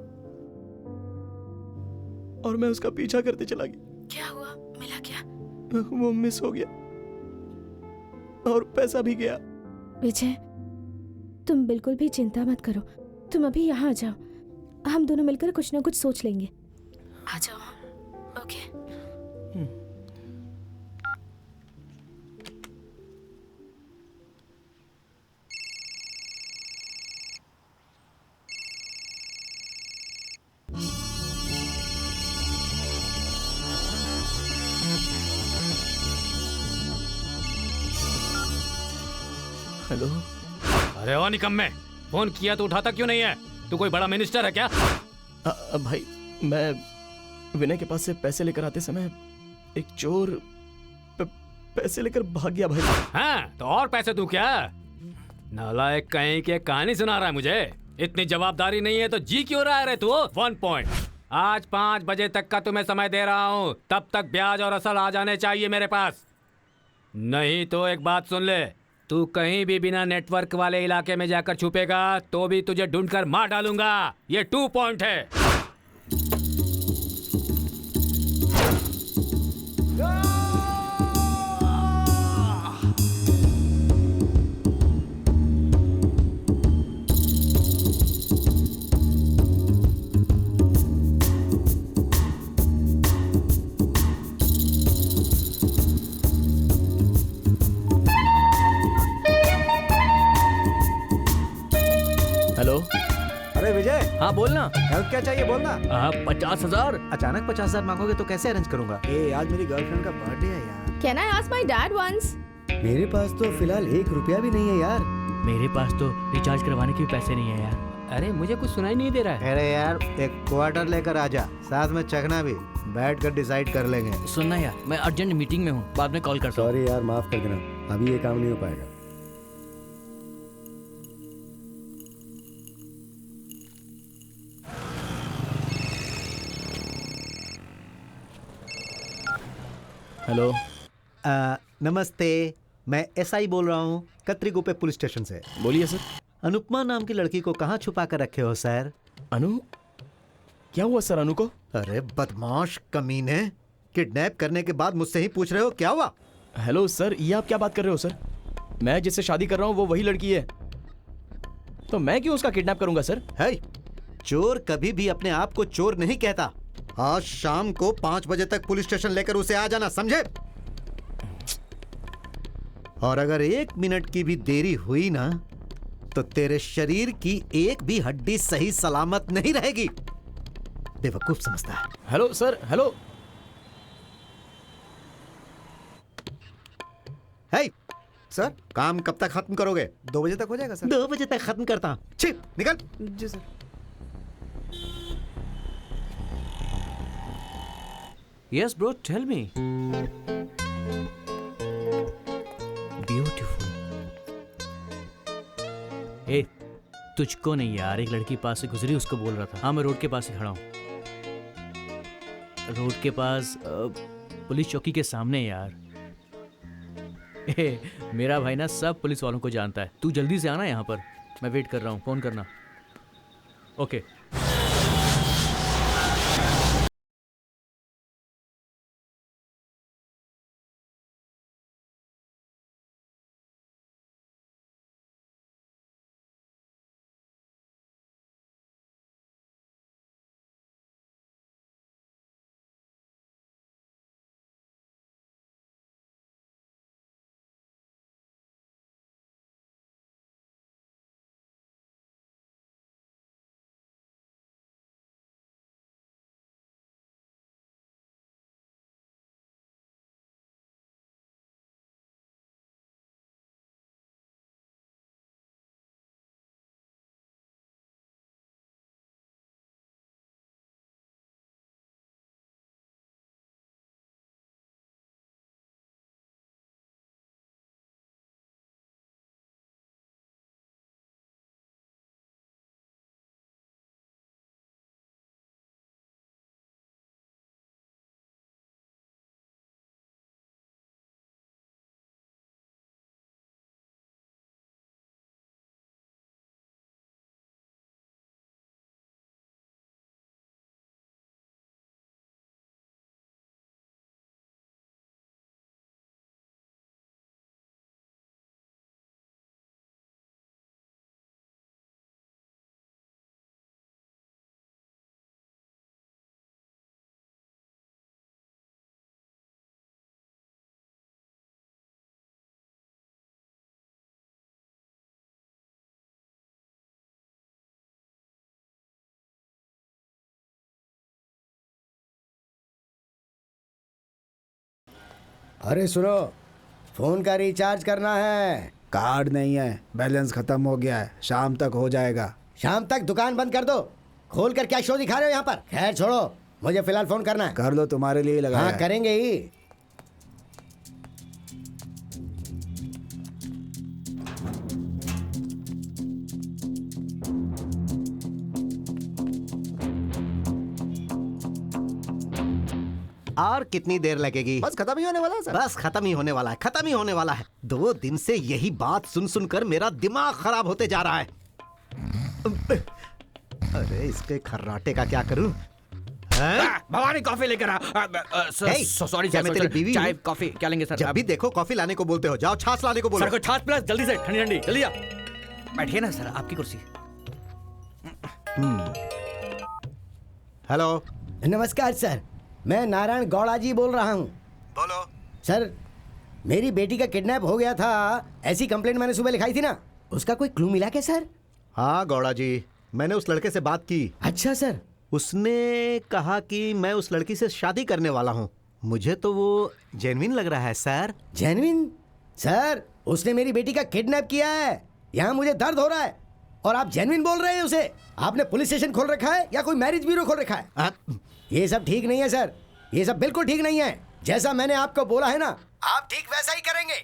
और मैं उसका पीछा करते चला गया। क्या हुआ? मिला क्या? वो मिस हो गया और पैसा भी गया। विजय तुम बिल्कुल भी चिंता मत करो, तुम अभी यहाँ आ जाओ, हम दोनों मिलकर कुछ ना कुछ सोच लेंगे। आ जाओ। ओके। हेलो। अरे ओ निकम्मे, फोन किया तो उठाता क्यों नहीं है? तू कोई बड़ा मिनिस्टर है क्या? भाई मैं विनय के पास से पैसे लेकर आते समय एक चोर पैसे लेकर भाग गया भाई। हाँ तो और पैसे तू क्या? नालायक कहीं की कहानी सुना रहा है मुझे। इतनी जवाबदारी नहीं है तो जी क्यों रहा है रे तू? 1 पॉइंट। आज 5 बजे तक का तुम्हें समय दे रहा हूँ, तब तक ब्याज और असल आ जाने चाहिए मेरे पास। नहीं तो एक बात सुन ले, तू कहीं भी बिना नेटवर्क वाले इलाके में जाकर छुपेगा तो भी तुझे ढूंढकर मार डालूंगा। ये 2 पॉइंट है। हेलो। अरे विजय, हाँ बोलना। हेल्प क्या चाहिए बोलना। 50,000। अचानक 50,000 मांगोगे तो कैसे अरेंज करूंगा? ए आज मेरी गर्लफ्रेंड का बर्थडे है यार। Can I ask my dad once? मेरे पास तो फिलहाल 1 रुपया भी नहीं है यार। मेरे पास तो रिचार्ज करवाने के भी पैसे नहीं है यार। अरे मुझे कुछ सुनाई नहीं दे रहा है। अरे यार एक क्वार्टर लेकर आ जा, साथ में चखना भी, बैठ कर डिसाइड कर लेंगे। सुनना यार, मैं अर्जेंट मीटिंग में हूँ, बाद में कॉल करता हूँ। सॉरी यार, माफ कर देना, अभी ये काम नहीं हो पाएगा। हेलो। नमस्ते, मैं एसआई बोल रहा हूँ कत्रीगुप्पे पुलिस स्टेशन से। बोलिए सर। अनुपमा नाम की लड़की को कहाँ छुपा कर रखे हो सर? अनु? क्या हुआ सर अनु को? अरे बदमाश कमीने, किडनैप करने के बाद मुझसे ही पूछ रहे हो क्या हुआ? हेलो सर, ये आप क्या बात कर रहे हो सर? मैं जिससे शादी कर रहा हूँ वो वही लड़की है, तो मैं क्यों उसका किडनैप करूंगा सर? है, चोर कभी भी अपने आप को चोर नहीं कहता। आज शाम को 5 बजे तक पुलिस स्टेशन लेकर उसे आ जाना, समझे? और अगर 1 मिनट की भी देरी हुई ना तो तेरे शरीर की एक भी हड्डी सही सलामत नहीं रहेगी। बेवकूफ समझता है। Hello sir, hello. है सर, काम कब तक खत्म करोगे? 2 बजे तक हो जाएगा सर। 2 बजे तक खत्म करता हूं। छिप निकल। जी sir. Yes bro, tell me. Beautiful. ए, तुझको नहीं यार, एक लड़की पास से गुजरी, उसको बोल रहा था। हाँ मैं रोड के पास ही खड़ा हूँ, रोड के पास पुलिस चौकी के सामने यार। ए, मेरा भाई ना सब पुलिस वालों को जानता है। तू जल्दी से आना यहाँ पर, मैं वेट कर रहा हूँ, फोन करना। ओके। अरे सुनो, फोन का रिचार्ज करना है। कार्ड नहीं है, बैलेंस खत्म हो गया है, शाम तक हो जाएगा। शाम तक दुकान बंद कर दो। खोल कर क्या शो दिखा रहे हो यहाँ पर? खैर छोड़ो, मुझे फिलहाल फोन करना है। कर लो, तुम्हारे लिए लगा हाँ करेंगे ही। और कितनी देर लगेगी? बस खत्म ही होने वाला है सर। बस खत्म ही होने वाला है, खत्म ही होने वाला है। 2 दिन से यही बात सुन सुनकर मेरा दिमाग खराब होते जा रहा है। अरे इसके खर्राटे का क्या करूं? भवानी कॉफी लेकर आ। सॉरी क्या मैं तेरी बीवी चाय हूं? कॉफी क्या लेंगे सर? जब भी देखो कॉफी लाने को बोलते हो, जाओ छाछ लाने को बोलो। सर को छाछ प्लस जल्दी से, ठंडी ठंडी, जल्दी आ। बैठिए ना सर, आपकी कुर्सी। हेलो, नमस्कार सर, मैं नारायण गौड़ा जी बोल रहा हूँ। बोलो। सर, मेरी बेटी का किडनैप हो गया था, ऐसी कंप्लेंट मैंने सुबह लिखाई थी ना, उसका कोई क्लू मिला क्या सर? हाँ गौड़ा जी, मैंने उस लड़के से बात की। अच्छा सर। उसने कहा कि मैं उस लड़की से शादी करने वाला हूँ। मुझे तो वो जेन्युइन लग रहा है सर। जेन्युइन? सर, उसने मेरी बेटी का किडनैप किया है, यहाँ मुझे दर्द हो रहा है और आप जेन्युइन बोल रहे हैं उसे? आपने पुलिस स्टेशन खोल रखा है या कोई मैरिज ब्यूरो खोल रखा है? ये सब ठीक नहीं है सर, ये सब बिल्कुल ठीक नहीं है। जैसा मैंने आपको बोला है ना, आप ठीक वैसा ही करेंगे।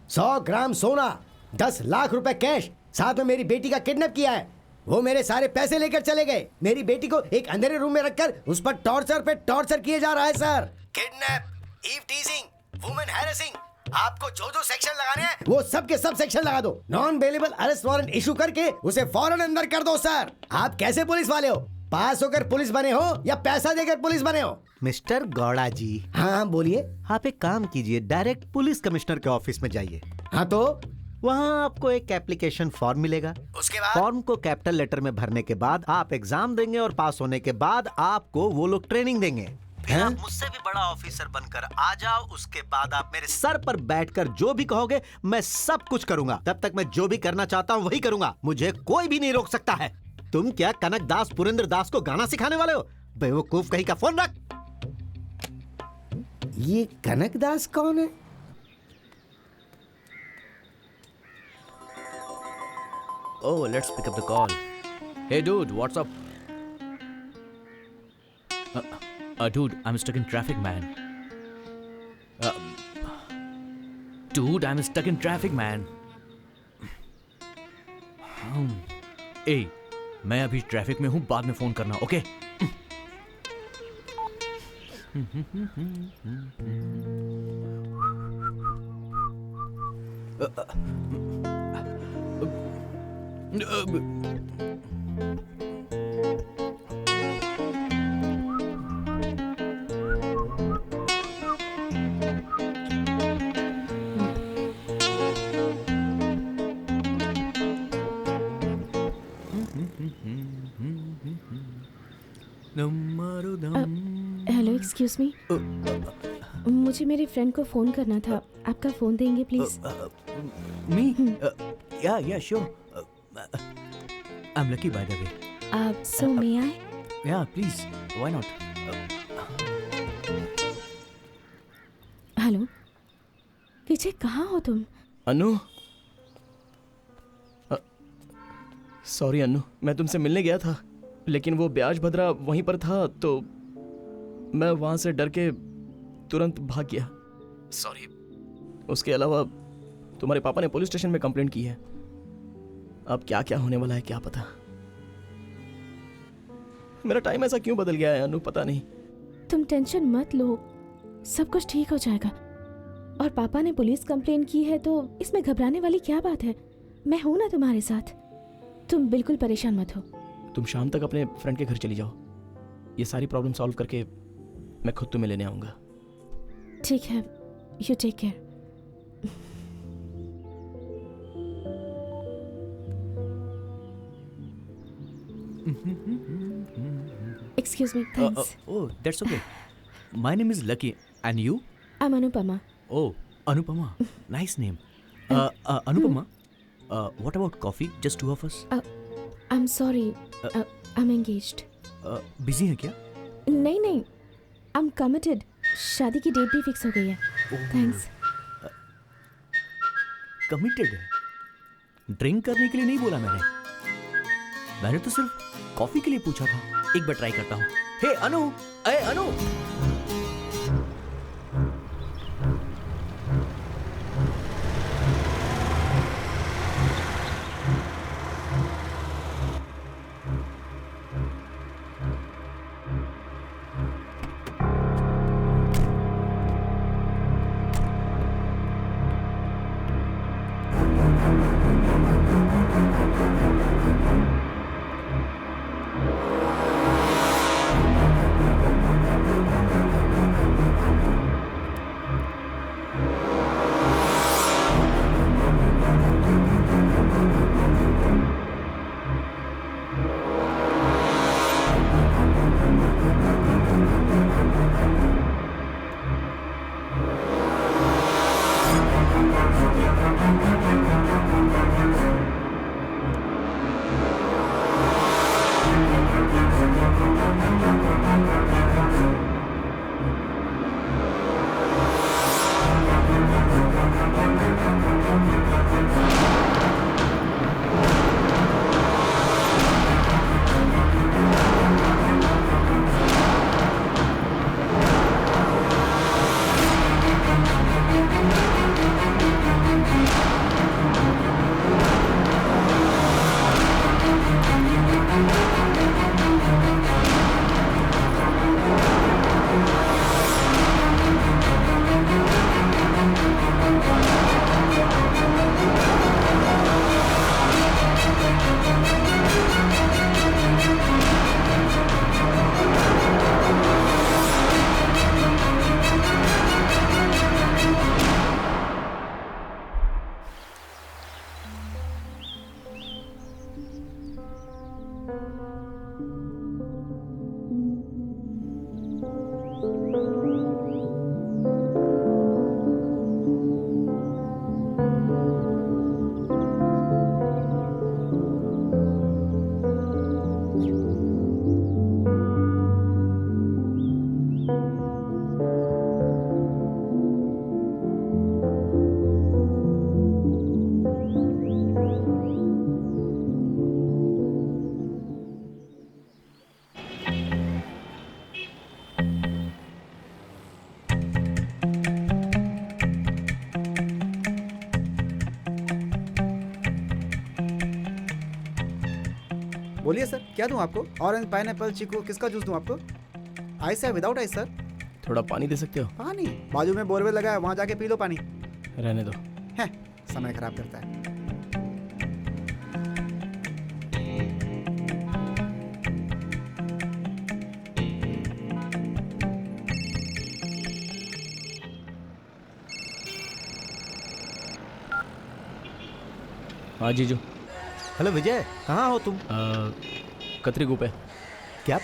100 ग्राम सोना, 10 लाख रुपए कैश, साथ में मेरी बेटी का किडनैप किया है। वो मेरे सारे पैसे लेकर चले गए। मेरी बेटी को एक अंधेरे रूम में रखकर उस पर टॉर्चर पे टॉर्चर किया जा रहा है sir. Kidnap, eve teasing, women harassing, आपको जो जो सेक्शन लगाने हैं वो सब के सब सेक्शन लगा दो। Non bailable arrest warrant issue करके उसे फौरन अंदर कर दो सर। आप कैसे पुलिस वाले हो? पास होकर पुलिस बने हो या पैसा देकर पुलिस बने हो? मिस्टर गौड़ा जी। हाँ बोलिए। आप एक काम कीजिए, डायरेक्ट पुलिस कमिश्नर के ऑफिस में जाइए। हाँ तो वहाँ आपको एक एप्लीकेशन फॉर्म मिलेगा। उसके बाद फॉर्म को कैपिटल लेटर में भरने के बाद आप एग्जाम देंगे और पास होने के बाद आपको वो लोग ट्रेनिंग देंगे। फिर आप मुझसे भी बड़ा ऑफिसर बनकर आ जाओ। उसके बाद आप मेरे सर पर बैठकर जो भी कहोगे मैं सब कुछ करूंगा। तब तक मैं जो भी करना चाहता हूँ वही करूंगा, मुझे कोई भी नहीं रोक सकता है। तुम क्या कनक दास पुरेंद्र दास को गाना सिखाने वाले हो? बेवकूफ कहीं का। फोन रख। ये कनक दास कौन है? Oh, let's pick up the call. Hey dude, what's up? Dude, I'm stuck in traffic, man. Dude, I'm stuck in traffic, man. Hey, मैं अभी ट्रैफिक में हूँ, बाद में फोन करना, ओके? हेलो, एक्सक्यूज मी, मुझे मेरे फ्रेंड को फोन करना था, आपका फोन देंगे please? Me? Yeah, sure. I'm lucky by the way. So may I? Yeah, please. Why not? Hello, Vijay कहाँ हो तुम? अनु, सॉरी अनु, मैं तुमसे मिलने गया था, लेकिन वो ब्याज भद्रा वहीं पर था तो मैं वहां से डर के तुरंत भाग गया। सॉरी। उसके अलावा तुम्हारे पापा ने पुलिस स्टेशन में कंप्लेंट की है। अब क्या क्या होने वाला है क्या पता। मेरा टाइम ऐसा क्यों बदल गया है अनु, पता नहीं। तुम टेंशन मत लो, सब कुछ ठीक हो जाएगा। और पापा ने पुलिस कंप्लेन की है तो इसमें घबराने वाली क्या बात है? मैं हूं ना तुम्हारे साथ, तुम बिल्कुल परेशान मत हो। तुम शाम तक अपने फ्रेंड के घर चली जाओ, ये सारी प्रॉब्लम सॉल्व करके मैं खुद तुम्हें लेने आऊंगा। ठीक है, you take care. Excuse me, thanks. Oh, that's okay. My name is Lucky, and you? I'm Anupama. Oh, Anupama. Nice name. Anupama, what about coffee? Just two of us? I'm sorry, I'm engaged. Busy है क्या? नहीं नहीं, I'm committed. शादी की date भी fix हो गई है। Thanks. Committed है? ड्रिंक करने के लिए नहीं बोला मैंने तो सिर्फ कॉफी के लिए पूछा था। एक बार ट्राई करता हूँ। हे अनु, अरे अनु। बोलिए सर, क्या दूं आपको? ऑरेंज, पाइनएप्पल, चीकू, किसका जूस दूं आपको? आइस है, विदाउट आइस सर? थोड़ा पानी दे सकते हो? पानी? बाजू में बोरवेल लगा है, वहां जाके पी लो पानी। रहने दो। है, समय खराब करता है। हाँ जीजू। हेलो विजय, कहाँ हो तुम? कतरी गुपे। क्या?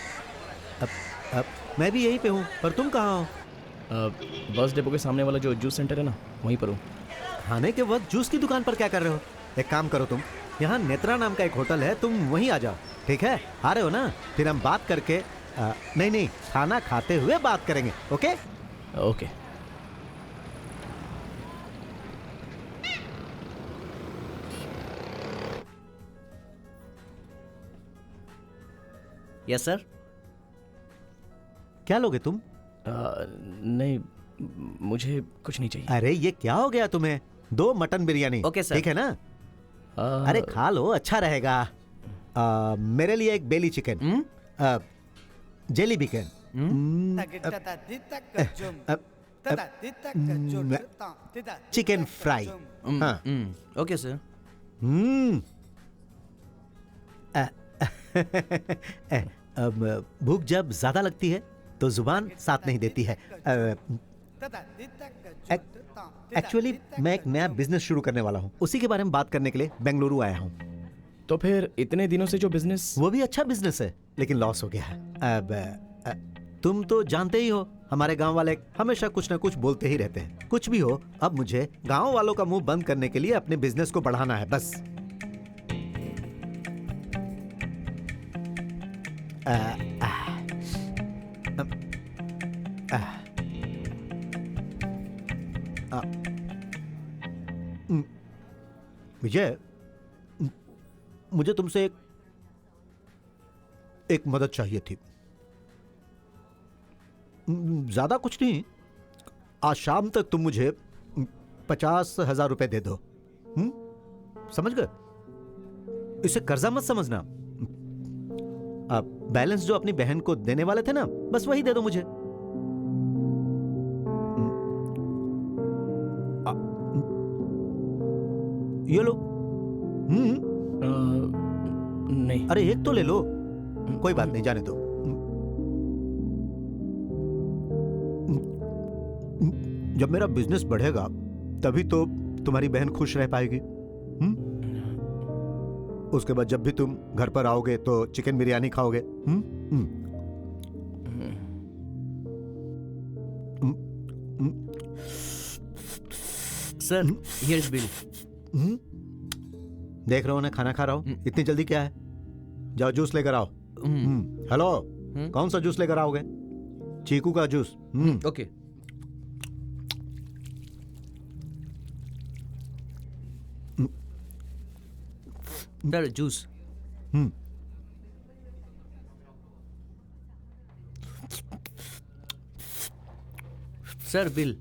अब मैं भी यहीं पे हूँ, पर तुम कहाँ हो? बस डिपो के सामने वाला जो जूस सेंटर है ना, वहीं पर हूँ। खाने के वक्त जूस की दुकान पर क्या कर रहे हो? एक काम करो तुम, यहाँ नेत्रा नाम का एक होटल है, तुम वहीं आ जाओ, ठीक है? आ रहे हो ना? फिर हम बात करके नहीं, खाना खाते हुए बात करेंगे, ओके? ओके। Yes sir. क्या लोगे तुम? नहीं, मुझे कुछ नहीं चाहिए। अरे ये क्या हो गया तुम्हें? 2 मटन बिरयानी। Okay sir. ठीक है ना? अरे खा लो, अच्छा रहेगा। मेरे लिए एक बेली चिकन, जेली बिकन, चिकन फ्राई। हाँ। Okay sir. अब भूख जब ज्यादा लगती है तो जुबान साथ नहीं देती है। एक्चुअली मैं एक नया बिजनेस शुरू करने वाला हूँ, उसी के बारे में बात करने के लिए बेंगलुरु आया हूँ। तो फिर इतने दिनों से जो बिजनेस? वो भी अच्छा बिजनेस है, लेकिन लॉस हो गया है। अब तुम तो जानते ही हो, हमारे गांव वाले हमेशा कुछ ना कुछ बोलते ही रहते हैं। कुछ भी हो, अब मुझे गांव वालों का मुंह बंद करने के लिए अपने बिजनेस को बढ़ाना है, बस। विजय, मुझे तुमसे एक मदद चाहिए थी। ज्यादा कुछ नहीं, आज शाम तक तुम मुझे 50,000 रुपए दे दो। समझ गए? इसे कर्जा मत समझना। आप बैलेंस जो अपनी बहन को देने वाले थे ना, बस वही दे दो मुझे। ये लो। नहीं। अरे एक तो ले लो, कोई बात नहीं, जाने दो। जब मेरा बिजनेस बढ़ेगा तभी तो तुम्हारी बहन खुश रह पाएगी। उसके बाद जब भी तुम घर पर आओगे तो चिकन बिरयानी खाओगे। Sir, here's bill. देख रहा हूं ना, खाना खा रहा हूं। इतनी जल्दी क्या है? जाओ जूस लेकर आओ। हेलो, कौन सा जूस लेकर आओगे? चीकू का juice. Okay. Sir, juice. Sir, bill.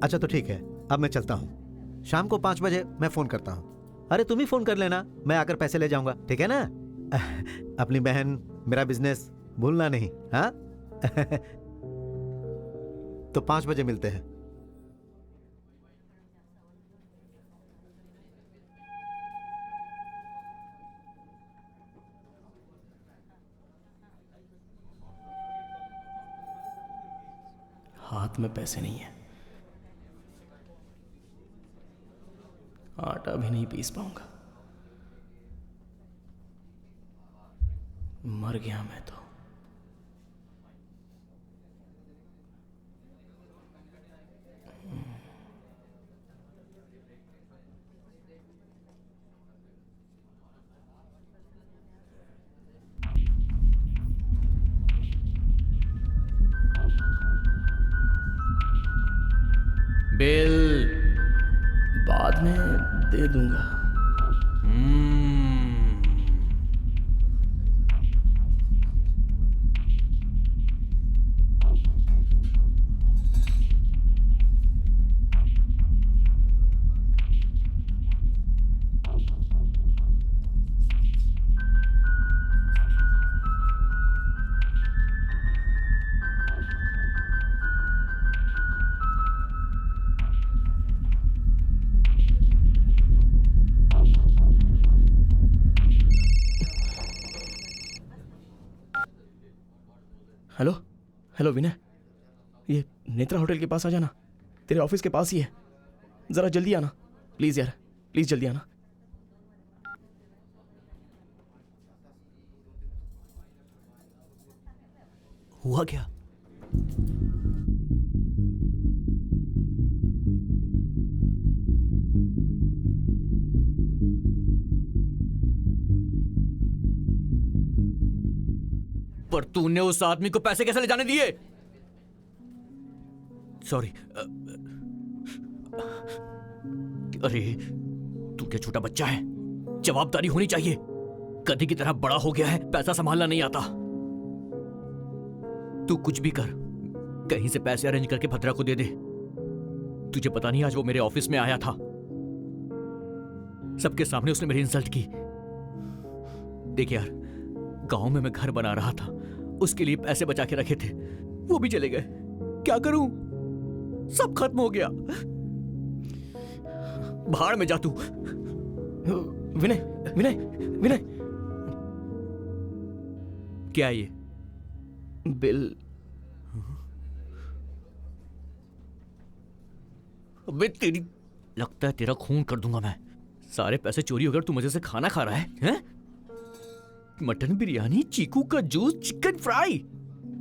अच्छा तो ठीक है, अब मैं चलता हूँ। शाम को 5 बजे मैं फोन करता हूँ। अरे तुम ही फोन कर लेना, मैं आकर पैसे ले जाऊंगा, ठीक है ना? अपनी बहन, मेरा बिजनेस भूलना नहीं, हाँ? तो 5 बजे मिलते हैं। हाथ में पैसे नहीं है, आटा भी नहीं पीस पाऊंगा। मर गया मैं तो। बिल बाद में दे दूंगा। हेलो हेलो विनय, ये नेत्रा होटल के पास आ जाना, तेरे ऑफिस के पास ही है, जरा जल्दी आना प्लीज यार, प्लीज जल्दी आना। हुआ क्या? पर तूने उस आदमी को पैसे कैसे ले जाने दिए? सॉरी। अरे तू क्या छोटा बच्चा है? जवाबदारी होनी चाहिए। गधी की तरह बड़ा हो गया है, पैसा संभालना नहीं आता। तू कुछ भी कर, कहीं से पैसे अरेंज करके भद्रा को दे दे। तुझे पता नहीं आज वो मेरे ऑफिस में आया था, सबके सामने उसने मेरी इंसल्ट की। देख यार, गांव में मैं घर बना रहा था, उसके लिए पैसे बचा के रखे थे, वो भी चले गए। क्या करूं? सब खत्म हो गया। भाड़ में जा तू। विनय विनय विनय, क्या है ये? बिल। अबे तेरी, लगता है तेरा खून कर दूंगा मैं। सारे पैसे चोरी होकर तू मजे से खाना खा रहा है, हैं? मटन बिरयानी, चीकू का जूस, चिकन फ्राई।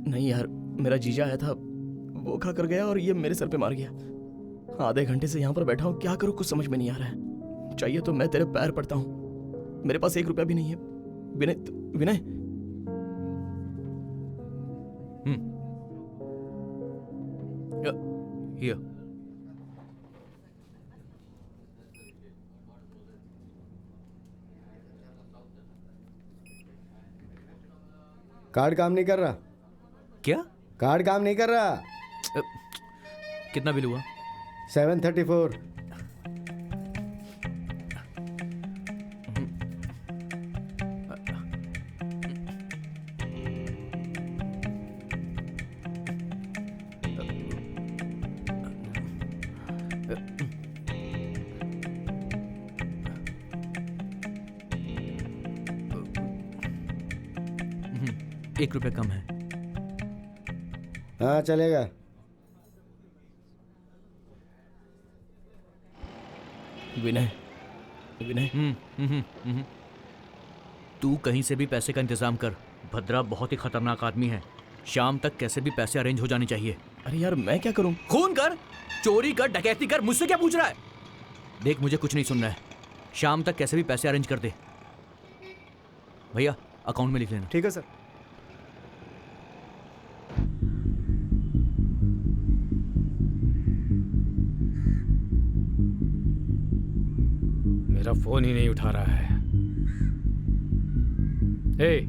नहीं यार, मेरा जीजा आया था, वो खा कर गया और ये मेरे सर पे मार गया। आधे घंटे से यहाँ पर बैठा हूँ, क्या करूँ कुछ समझ में नहीं आ रहा है। चाहिए तो मैं तेरे पैर पड़ता हूँ, मेरे पास 1 रुपया भी नहीं है। विनय विनय, Here. कार्ड काम नहीं कर रहा। क्या? कार्ड काम नहीं कर रहा। कितना बिल हुआ? 734। ₹1 कम है। हाँ चलेगा। विनय विनय, तू कहीं से भी पैसे का इंतजाम कर। भद्रा बहुत ही खतरनाक आदमी है, शाम तक कैसे भी पैसे अरेंज हो जाने चाहिए। अरे यार मैं क्या करूं? खून कर, चोरी कर, डकैती कर, मुझसे क्या पूछ रहा है? देख, मुझे कुछ नहीं सुनना है, शाम तक कैसे भी पैसे अरेंज कर दे। भैया अकाउंट में लिख लेना। ठीक है सर। मेरा फोन ही नहीं उठा रहा है। ए,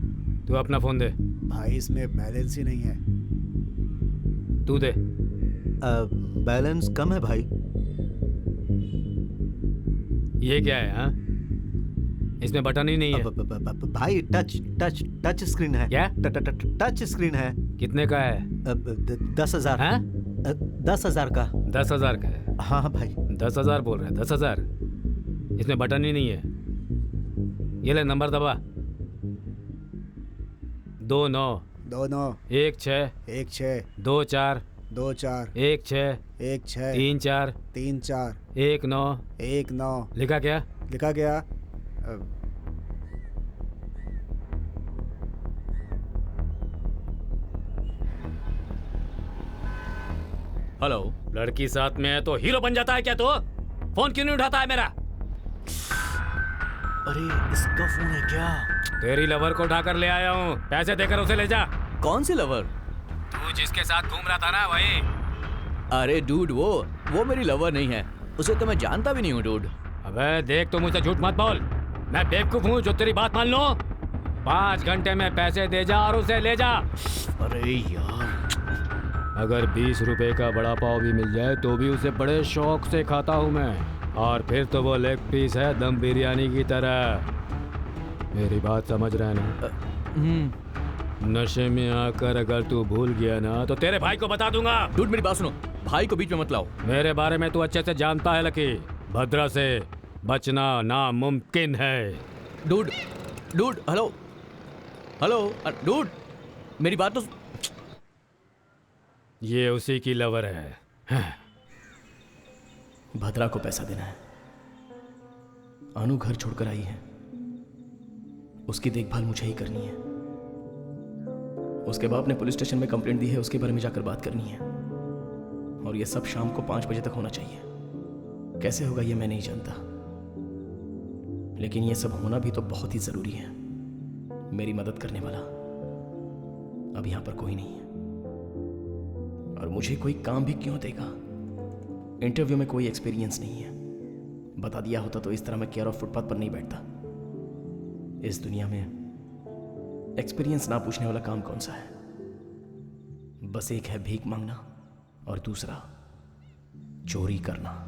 तू अपना फोन दे। भाई इसमें बैलेंस ही नहीं है। तू दे। बैलेंस कम है भाई। ये क्या है? हाँ, इसमें बटन ही नहीं है। भाई टच टच टच स्क्रीन है। क्या? टच स्क्रीन है। कितने का है? 10,000। हाँ? 10,000 का। 10,000 का है? हाँ भाई। 10,000 बोल रहे हैं? 10,000? इसमें बटन ही नहीं है। ये ले, नंबर दबा। 29 16 24 16 34 19 लिखा क्या? लिखा गया। हेलो। लड़की साथ में है तो हीरो बन जाता है क्या? तो फोन क्यों नहीं उठाता है मेरा? अरे इसका फोन है क्या? तेरी लवर को उठाकर ले आया हूँ, पैसे देकर उसे ले जा। कौन सी लवर? तू जिसके साथ घूम रहा था ना, वही। अरे डूड, वो मेरी लवर नहीं है, उसे तो मैं जानता भी नहीं हूँ डूड। अबे देख, तू मुझसे झूठ मत बोल। मैं बेवकूफ हूँ जो तेरी बात मान लूं? 5 घंटे में पैसे दे जा और उसे ले जा। अरे यार, अगर 20 रुपए का बड़ा पाव भी मिल जाए तो भी उसे बड़े शौक से खाता हूँ मैं। और फिर तो वो लेग पीस है दम बिरयानी की तरह। मेरी बात समझ रहा है ना? नशे में आकर अगर तू भूल गया ना तो तेरे भाई को बता दूंगा। डूड मेरी बात सुनो, भाई को बीच में मत लाओ। मेरे बारे में तू अच्छे से जानता है लकी। भद्रा से बचना नामुमकिन है। डूड, हेलो हेलो, डूड मेरी बात तो ये उसी की लवर है। भद्रा को पैसा देना है। अनु घर छोड़कर आई है, उसकी देखभाल मुझे ही करनी है। उसके बाप ने पुलिस स्टेशन में कंप्लेंट दी है, उसके बारे में जाकर बात करनी है। और ये सब शाम को 5 बजे तक होना चाहिए। कैसे होगा ये मैं नहीं जानता, लेकिन ये सब होना भी तो बहुत ही जरूरी है। मेरी मदद करने वाला अब यहां पर कोई नहीं है, और मुझे कोई काम भी क्यों देगा? इंटरव्यू में कोई एक्सपीरियंस नहीं है। बता दिया होता तो इस तरह मैं केयर ऑफ फुटपाथ पर नहीं बैठता। इस दुनिया में एक्सपीरियंस ना पूछने वाला काम कौन सा है? बस एक है भीख मांगना और दूसरा चोरी करना।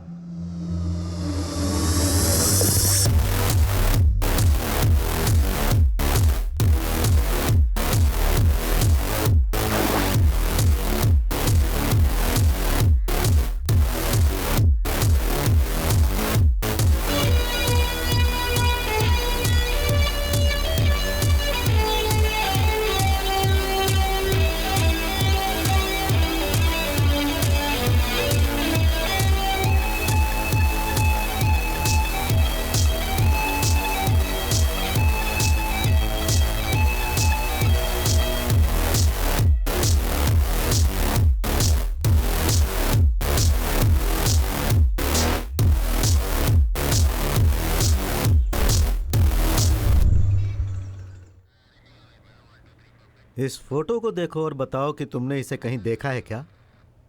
इस फोटो को देखो और बताओ कि तुमने इसे कहीं देखा है क्या?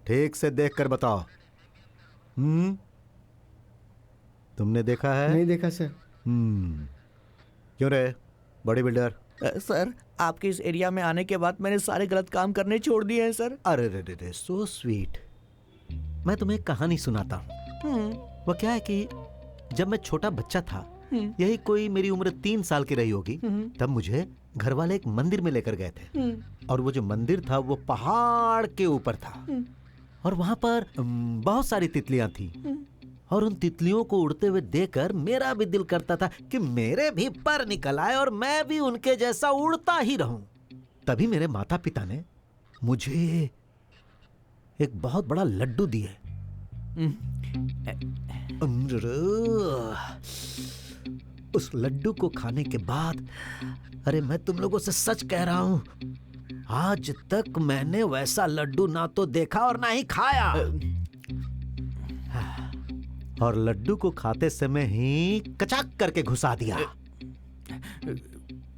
ठीक से देखकर बताओ। तुमने देखा है? नहीं देखा सर। क्यों रे बॉडी बिल्डर? सर, आपके इस एरिया में आने के बाद मैंने सारे गलत काम करने छोड़ दिए हैं सर। अरे रे रे, सो स्वीट। मैं तुम्हें एक कहानी सुनाता हूँ। वो क्या है कि जब मैं छोटा बच्चा था, यही कोई मेरी उम्र 3 साल की रही होगी, तब मुझे घर वाले एक मंदिर में लेकर गए थे। और वो जो मंदिर था वो पहाड़ के ऊपर था, और वहां पर बहुत सारी तितलियां थी। और उन तितलियों को उड़ते हुए देखकर मेरा भी दिल करता था कि मेरे भी पर निकल आए और मैं भी उनके जैसा उड़ता ही रहूं। तभी मेरे माता पिता ने मुझे एक बहुत बड़ा लड्डू दिए। उस लड्डू को खाने के बाद, अरे मैं तुम लोगों से सच कह रहा हूं, आज तक मैंने वैसा लड्डू ना तो देखा और ना ही खाया। और लड्डू को खाते समय ही कचाक करके घुसा दिया।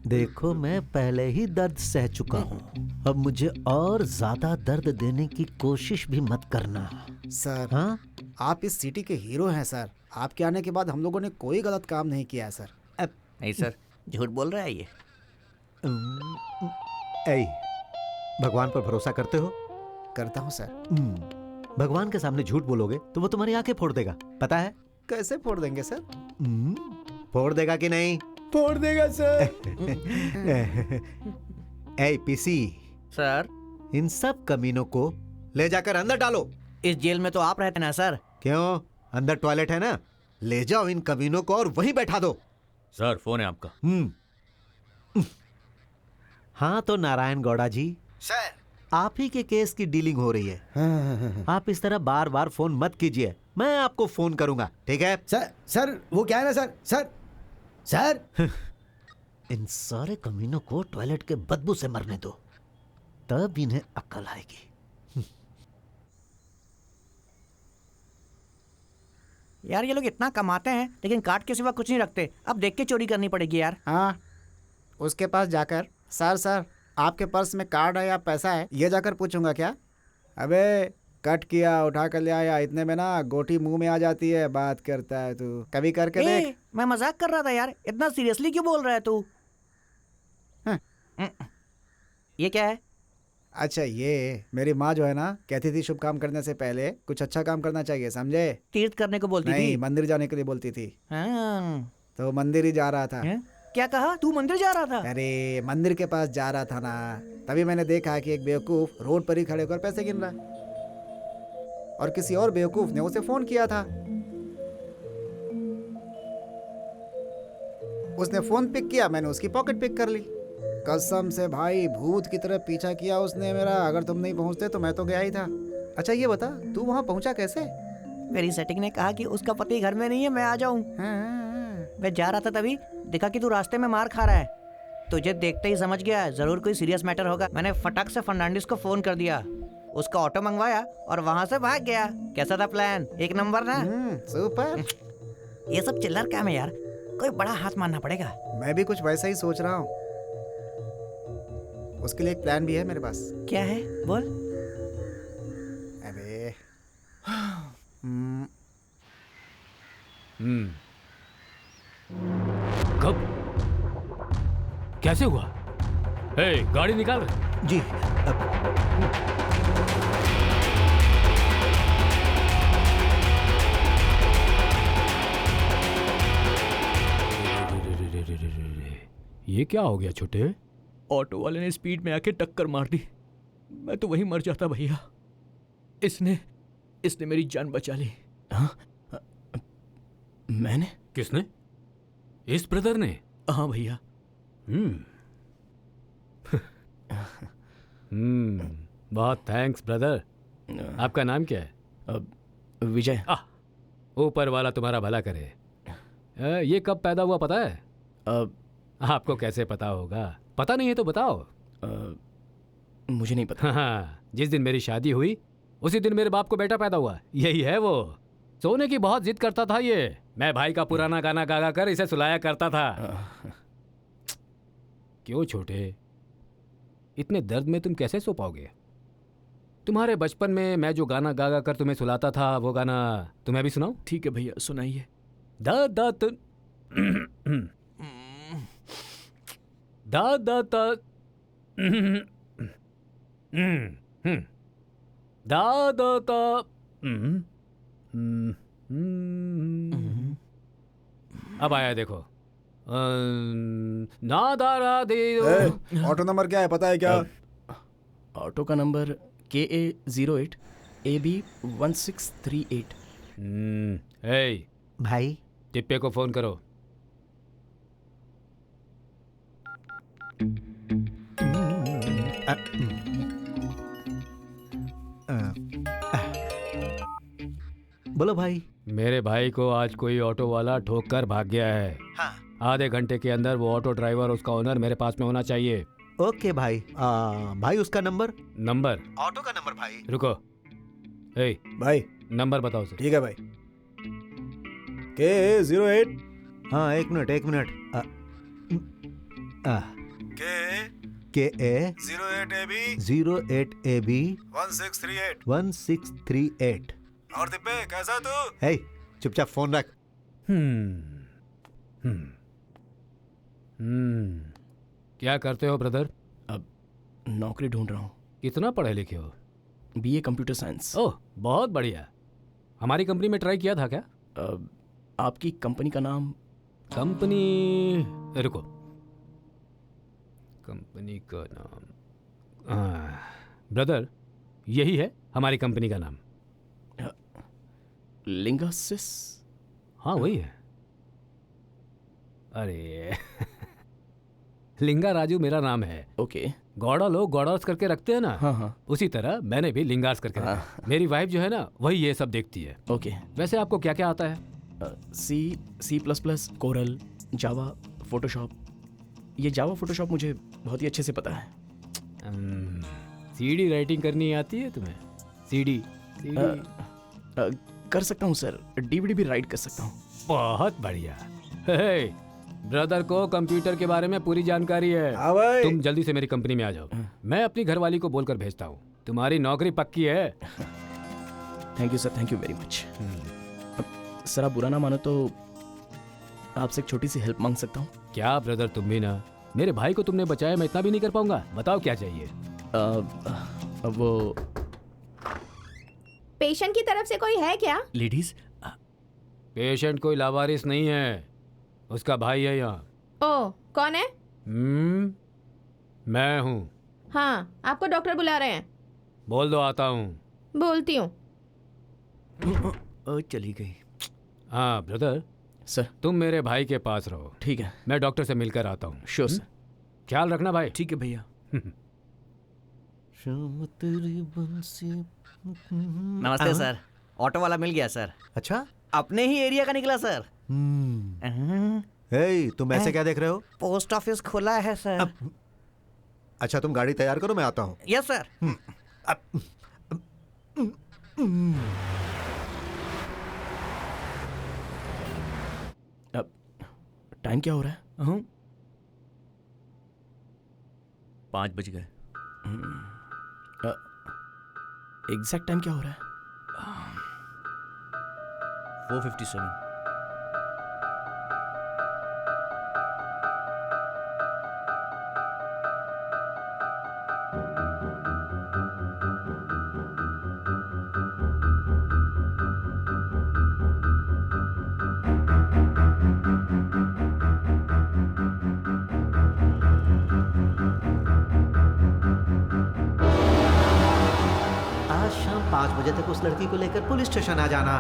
देखो मैं पहले ही दर्द सह चुका हूं, अब मुझे और ज्यादा दर्द देने की कोशिश भी मत करना। सर, हाँ? आप इस सिटी के हीरो हैं सर। आपके आने के बाद हम लोगों ने कोई गलत काम नहीं किया है सर। नहीं सर, झूठ बोल रहा है ये। ऐ, भगवान पर भरोसा करते हो? करता हूँ सर। भगवान के सामने झूठ बोलोगे तो वो तुम्हारी आंखें फोड़ देगा, पता है? कैसे फोड़ देंगे सर? फोड़ देगा कि नहीं? फोड़ देगा सर। ऐ पीसी सर, इन सब कमीनों को ले जाकर अंदर डालो। इस जेल में तो आप रहते ना सर। क्यों? अंदर टॉयलेट है ना? ले जाओ इन कमीनों को और वहीं बैठा दो। सर, फोन है आपका। हाँ तो नारायण गौड़ा जी, सर, आप ही के केस की डीलिंग हो रही है। आप इस तरह बार बार फोन मत कीजिए, मैं आपको फोन करूंगा, ठीक है? सर वो क्या है ना सर। सर इन सारे कमीनों को टॉयलेट के बदबू से मरने दो, तब इन्हें अक्ल आएगी। यार ये लोग इतना कमाते हैं लेकिन कार्ड के सिवा कुछ नहीं रखते। अब देख के चोरी करनी पड़ेगी यार। हाँ, उसके पास जाकर सर आपके पर्स में कार्ड है या पैसा है, ये जाकर पूछूंगा क्या? अबे कट किया, उठा कर ले आया, इतने में ना गोटी मुंह में आ जाती है। बात करता है तू, कभी करके देख। मैं मजाक कर रहा था यार, इतना सीरियसली क्यों बोल रहा है तू? ये क्या है? अच्छा, ये मेरी माँ जो है ना, कहती थी शुभ काम करने से पहले कुछ अच्छा काम करना चाहिए, समझे? तीर्थ करने को बोलती नहीं, थी। मंदिर जाने के लिए बोलती थी। हाँ। तो मंदिर ही जा रहा था। क्या कहा? तू मंदिर जा रहा था? अरे मंदिर के पास जा रहा था ना, तभी मैंने देखा कि एक बेवकूफ रोड पर ही खड़े होकर पैसे गिन रहा है, और किसी और बेवकूफ ने उसे फोन किया था। उसने फोन पिक किया, मैंने उसकी पॉकेट पिक कर ली। कसम से भाई भूत की तरह पीछा किया उसने मेरा। अगर तुम नहीं पहुंचते तो मैं तो गया ही था। अच्छा ये बता, तू वहां पहुंचा कैसे? मेरी सेटिंग ने कहा कि उसका पति घर में नहीं है, मैं आ जाऊं। मैं जा रहा था तभी देखा कि तू रास्ते में मार खा रहा है। तुझे देखते ही समझ गया जरूर कोई सीरियस मैटर होगा। मैंने फटाक से फर्नांडिस को फोन कर दिया, उसका ऑटो मंगवाया और वहां से भाग गया। कैसा था प्लान? एक नंबर ना? सुपर। ये सब चिल्लर काम है यार, कोई बड़ा हाथ मारना पड़ेगा। मैं भी कुछ वैसा ही सोच रहा हूँ। उसके लिए एक प्लान भी है मेरे पास। क्या है बोल। अबे कब? कैसे हुआ? हे, गाड़ी निकाल। जी ये क्या हो गया छोटे? ऑटो वाले ने स्पीड में आके टक्कर मार दी। मैं तो वहीं मर जाता भैया। इसने मेरी जान बचा ली। हाँ? मैंने? किसने? इस ब्रदर ने? हाँ भैया। बहुत थैंक्स ब्रदर। आपका नाम क्या है? विजय। ऊपर वाला तुम्हारा भला करे। ये कब पैदा हुआ पता है? आपको कैसे पता होगा? पता नहीं है तो बताओ। मुझे नहीं पता। हाँ, जिस दिन मेरी शादी हुई उसी दिन मेरे बाप को बेटा पैदा हुआ। यही है वो। सोने की बहुत जिद करता था ये। मैं भाई का पुराना गाना गा गा कर इसे सुलाया करता था। क्यों छोटे, इतने दर्द में तुम कैसे सो पाओगे? तुम्हारे बचपन में मैं जो गाना गा गा कर तुम्हें सुलाता था वो गाना तुम्हें भी सुनाऊं? ठीक है भैया, सुनाइए। दा दा दा दा दा दा दा दा दा। अब आया देखो। ना दारा दे। ऑटो नंबर क्या है पता है क्या? ऑटो का नंबर KA08 AB 1638। भाई टिप्पे को फोन करो। बोलो भाई। मेरे भाई को आज कोई ऑटो वाला ठोक कर भाग गया है। हाँ। आधे घंटे के अंदर वो ऑटो ड्राइवर और उसका ओनर मेरे पास में होना चाहिए। ओके भाई। भाई उसका नंबर? नंबर? ऑटो का नंबर भाई। रुको। भाई नंबर बताओ सर। ठीक है भाई। KA08। हाँ एक मिनट KA08AB 1638। और दिप्पे कैसा तू? हे चुपचाप फोन रख। क्या करते हो ब्रदर? अब नौकरी ढूंढ रहा हूँ। कितना पढ़े लिखे हो? BA computer science. ओह बहुत बढ़िया। हमारी कंपनी में ट्राई किया था क्या? आपकी कंपनी का नाम? कंपनी, रुको, कंपनी का नाम ब्रदर यही है हमारी कंपनी का नाम। लिंगासिस। हाँ वही है। अरे लिंगा राजू मेरा नाम है। ओके। गौड़ा लोग गौड़ास करके रखते हैं ना। हाँ। उसी तरह मैंने भी लिंगास करके रखा। मेरी वाइफ जो है ना वही ये सब देखती है। ओके। वैसे आपको क्या क्या आता है? C++, कोरल, जावा, फोटोशॉप। ये जावा फोटोशॉप मुझे बहुत ही अच्छे से पता है। CD राइटिंग करनी आती है तुम्हें? CD कर सकता हूँ सर। DVD भी राइट कर सकता हूँ। बहुत बढ़िया। ब्रदर को कंप्यूटर के बारे में पूरी जानकारी है। तुम जल्दी से मेरी कंपनी में आ जाओ। मैं अपनी घरवाली को बोलकर भेजता हूँ। तुम्हारी नौकरी पक्की है। Thank you sir, thank you very much. Sir आप बुरा ना मानो तो आपसे एक छोटी सी हेल्प मांग सकता हूँ? क्या ब्रदर, तुम भी ना। मेरे भाई को तुमने बचाया, मैं इतना भी नहीं कर पाऊंगा। बताओ क्या चाहिए? वो पेशेंट की तरफ से कोई है क्या? लेडीज? पेशेंट कोई लावारिस नहीं है, उसका भाई है यहाँ। ओ कौन है? मैं हूँ। हाँ आपको डॉक्टर बुला रहे हैं। बोल दो आता हूँ। बोलती हूँ। चली गई। हाँ ब्रदर सर तुम मेरे भाई के पास रहो। ठीक है। मैं डॉक्टर से मिलकर आता हूँ। Sure sir. ख्याल रखना भाई। ठीक है भैया। नमस्ते सर, ऑटो वाला मिल गया सर। अच्छा, अपने ही एरिया का निकला सर। हे, तुम ऐसे क्या देख रहे हो? पोस्ट ऑफिस खुला है सर। अच्छा, तुम गाड़ी तैयार करो, मैं आता हूँ। Yes sir. अब टाइम क्या हो रहा है? 5 बज गए। एग्जैक्ट टाइम क्या हो रहा है? 4:57। आज शाम 5 बजे तक उस लड़की को लेकर पुलिस स्टेशन आ जाना।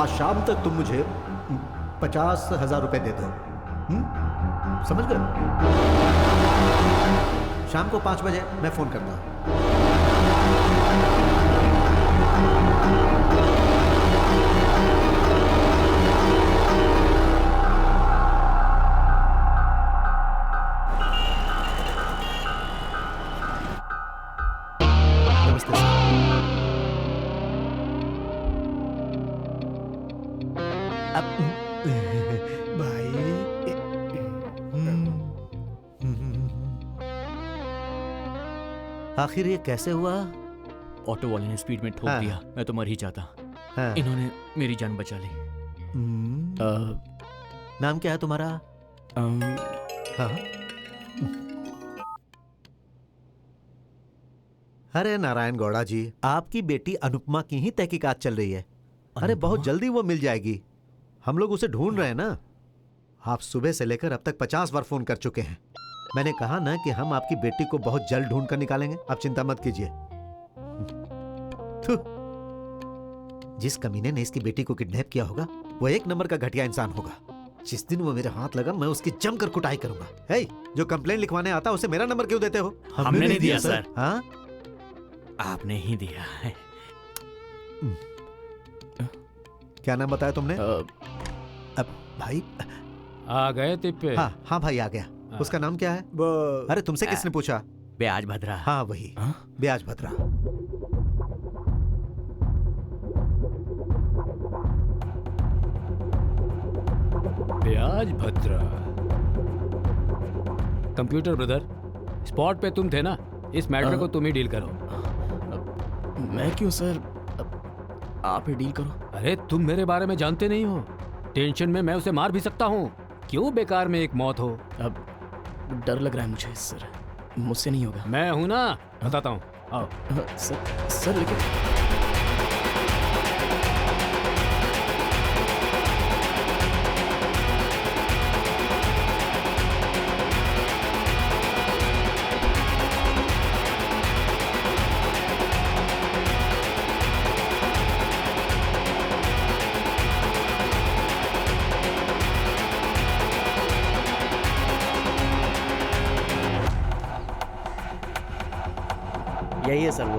आज शाम तक तुम मुझे 50,000 रुपए दे दो। समझ गए? शाम को 5 बजे मैं फोन करता हूं। आखिर ये कैसे हुआ? ऑटो वाले ने स्पीड में ठोक दिया, मैं तो मर ही जाता। इन्होंने मेरी जान बचा ली। नाम क्या है तुम्हारा? हाँ। अरे नारायण गौड़ा जी, आपकी बेटी अनुपमा की ही तहकीकात चल रही है। अरे बहुत जल्दी वो मिल जाएगी। हम लोग उसे ढूंढ रहे हैं ना। आप सुबह से लेकर अब तक 50 बार फोन कर चुके हैं। मैंने कहा ना कि हम आपकी बेटी को बहुत जल्द ढूंढ कर निकालेंगे। आप चिंता मत कीजिए। जिस कमीने ने इसकी बेटी को किडनैप किया होगा वो 1 नंबर का घटिया इंसान होगा। जिस दिन वो मेरे हाथ लगा मैं उसकी जमकर कुटाई करूंगा। हे, जो कंप्लेन लिखवाने आता उसे मेरा नंबर क्यों देते हो? हमने नहीं दिया सर। हाँ, आपने ही दिया है। क्या नाम बताया तुमने? अब भाई आ गए तिप्पे? हाँ हाँ भाई आ गया। उसका नाम क्या है? अरे तुमसे किसने पूछा? ब्याज भद्रा। हाँ वही, ब्याज भद्रा। ब्याज भद्रा। कंप्यूटर ब्रदर, स्पॉट पे तुम थे ना, इस मैटर को तुम ही डील करो। मैं क्यों सर? आप ही डील करो। अरे तुम मेरे बारे में जानते नहीं हो। टेंशन में मैं उसे मार भी सकता हूँ। क्यों बेकार में एक मौत हो? अब डर लग रहा है मुझे सर, मुझसे नहीं होगा। मैं हूं ना, बताता हूँ। आओ। सर लेकिन यही है सर वो।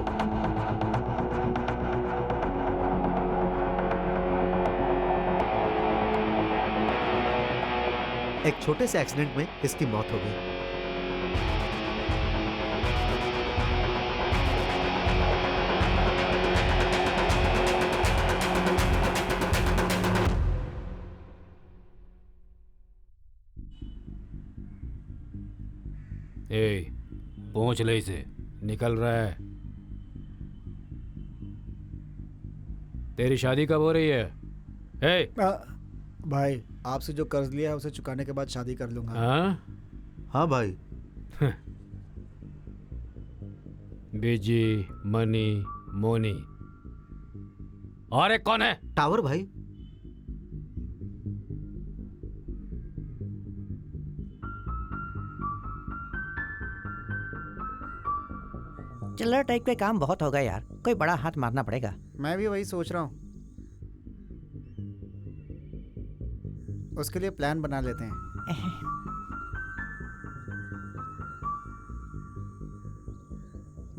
एक छोटे से एक्सीडेंट में इसकी मौत हो गई। पहुंच ले इसे, निकल रहा है। तेरी शादी कब हो रही है? भाई आपसे जो कर्ज लिया है उसे चुकाने के बाद शादी कर लूंगा। हाँ भाई। बिजी, मनी, मोनी। और एक कौन है? टावर भाई। चिल्लर टाइप के काम बहुत हो गए यार, कोई बड़ा हाथ मारना पड़ेगा। मैं भी वही सोच रहा हूँ। उसके लिए प्लान बना लेते हैं।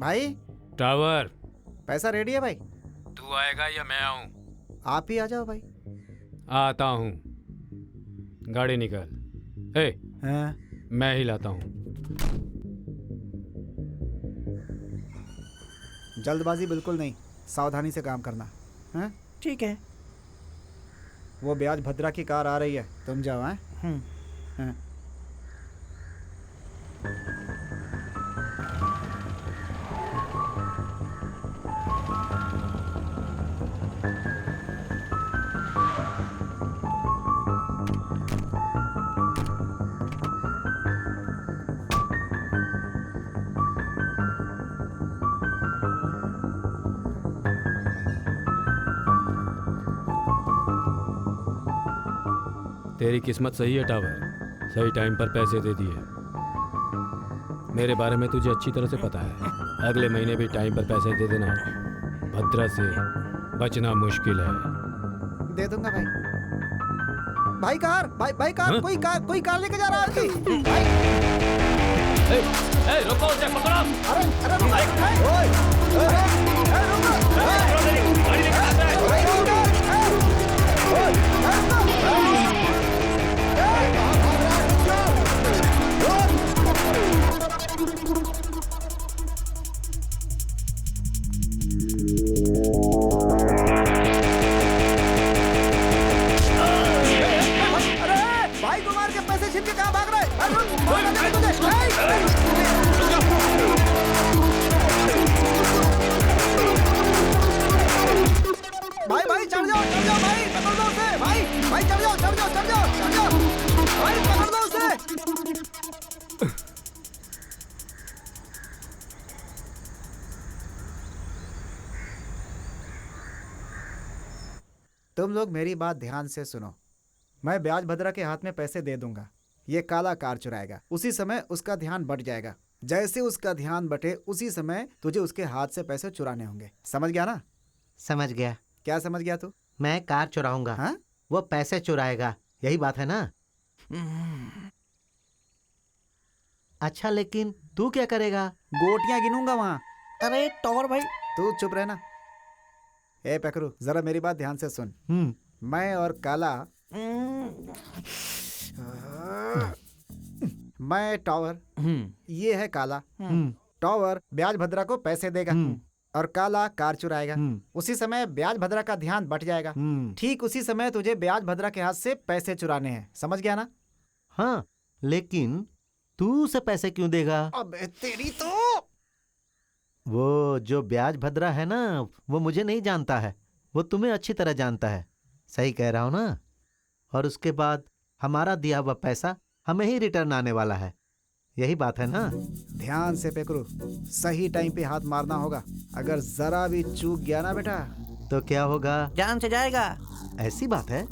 भाई टावर, पैसा रेडी है भाई। तू आएगा या मैं आऊं? आप ही आ जाओ भाई। आता हूं। गाड़ी निकाल। ए, हाँ। मैं ही लाता हूं। जल्दबाजी बिल्कुल नहीं, सावधानी से काम करना। हाँ? ठीक है। वो ब्याज भद्रा की कार आ रही है, तुम जाओ। हैं? हाँ। तेरी किस्मत सही है टावर, सही टाइम पर पैसे दे दिए। मेरे बारे में तुझे अच्छी तरह से पता है। अगले महीने भी टाइम पर पैसे दे देना। भद्रा से बचना मुश्किल है। दे दूंगा भाई। भाई कार, भाई कार, हाँ? कोई कार लेके जा रहा है अभी। भाई रुको, उसे पकड़ो। अरे भाई को मार के पैसे छीन के कहाँ भाग रहा है? भाई चढ़ जाओ भाई, पकड़ दो उसे। भाई चढ़ जाओ भाई, पकड़ दो उसे। तुम लोग मेरी बात ध्यान से सुनो। मैं ब्याज भद्रा के हाथ में पैसे दे दूंगा। ये काला कार चुराएगा, उसी समय उसका ध्यान बट जाएगा। जैसे उसका ध्यान बटे उसी समय तुझे उसके हाथ से पैसे चुराने होंगे। समझ गया ना? समझ गया। क्या समझ गया तू? मैं कार चुराऊंगा। हाँ? वो पैसे चुराएगा, यही बात है ना? अच्छा, लेकिन तू क्या करेगा? गोटियां गिनूंगा वहां। अरे टॉवर भाई, तू चुप रहना। ए पकड़ू, जरा मेरी बात ध्यान से सुन। मैं और काला, मैं टावर, ये है काला। टावर ब्याज भद्रा को पैसे देगा और काला कार चुराएगा। उसी समय ब्याज भद्रा का ध्यान बट जाएगा। ठीक उसी समय तुझे ब्याज भद्रा के हाथ से पैसे चुराने हैं। समझ गया ना? हाँ, लेकिन तू उसे पैसे क्यों देगा? अबे तेरी तो। वो जो ब्याज भद्रा है ना, वो मुझे नहीं जानता है, वो तुम्हें अच्छी तरह जानता है। सही कह रहा हूं ना? और उसके बाद हमारा दिया हुआ पैसा हमें ही रिटर्न आने वाला है, यही बात है ना? ध्यान से पेकरू, सही टाइम पे हाथ मारना होगा। अगर जरा भी चूक गया ना बेटा, तो क्या होगा? जान से जाएगा। ऐसी बात है?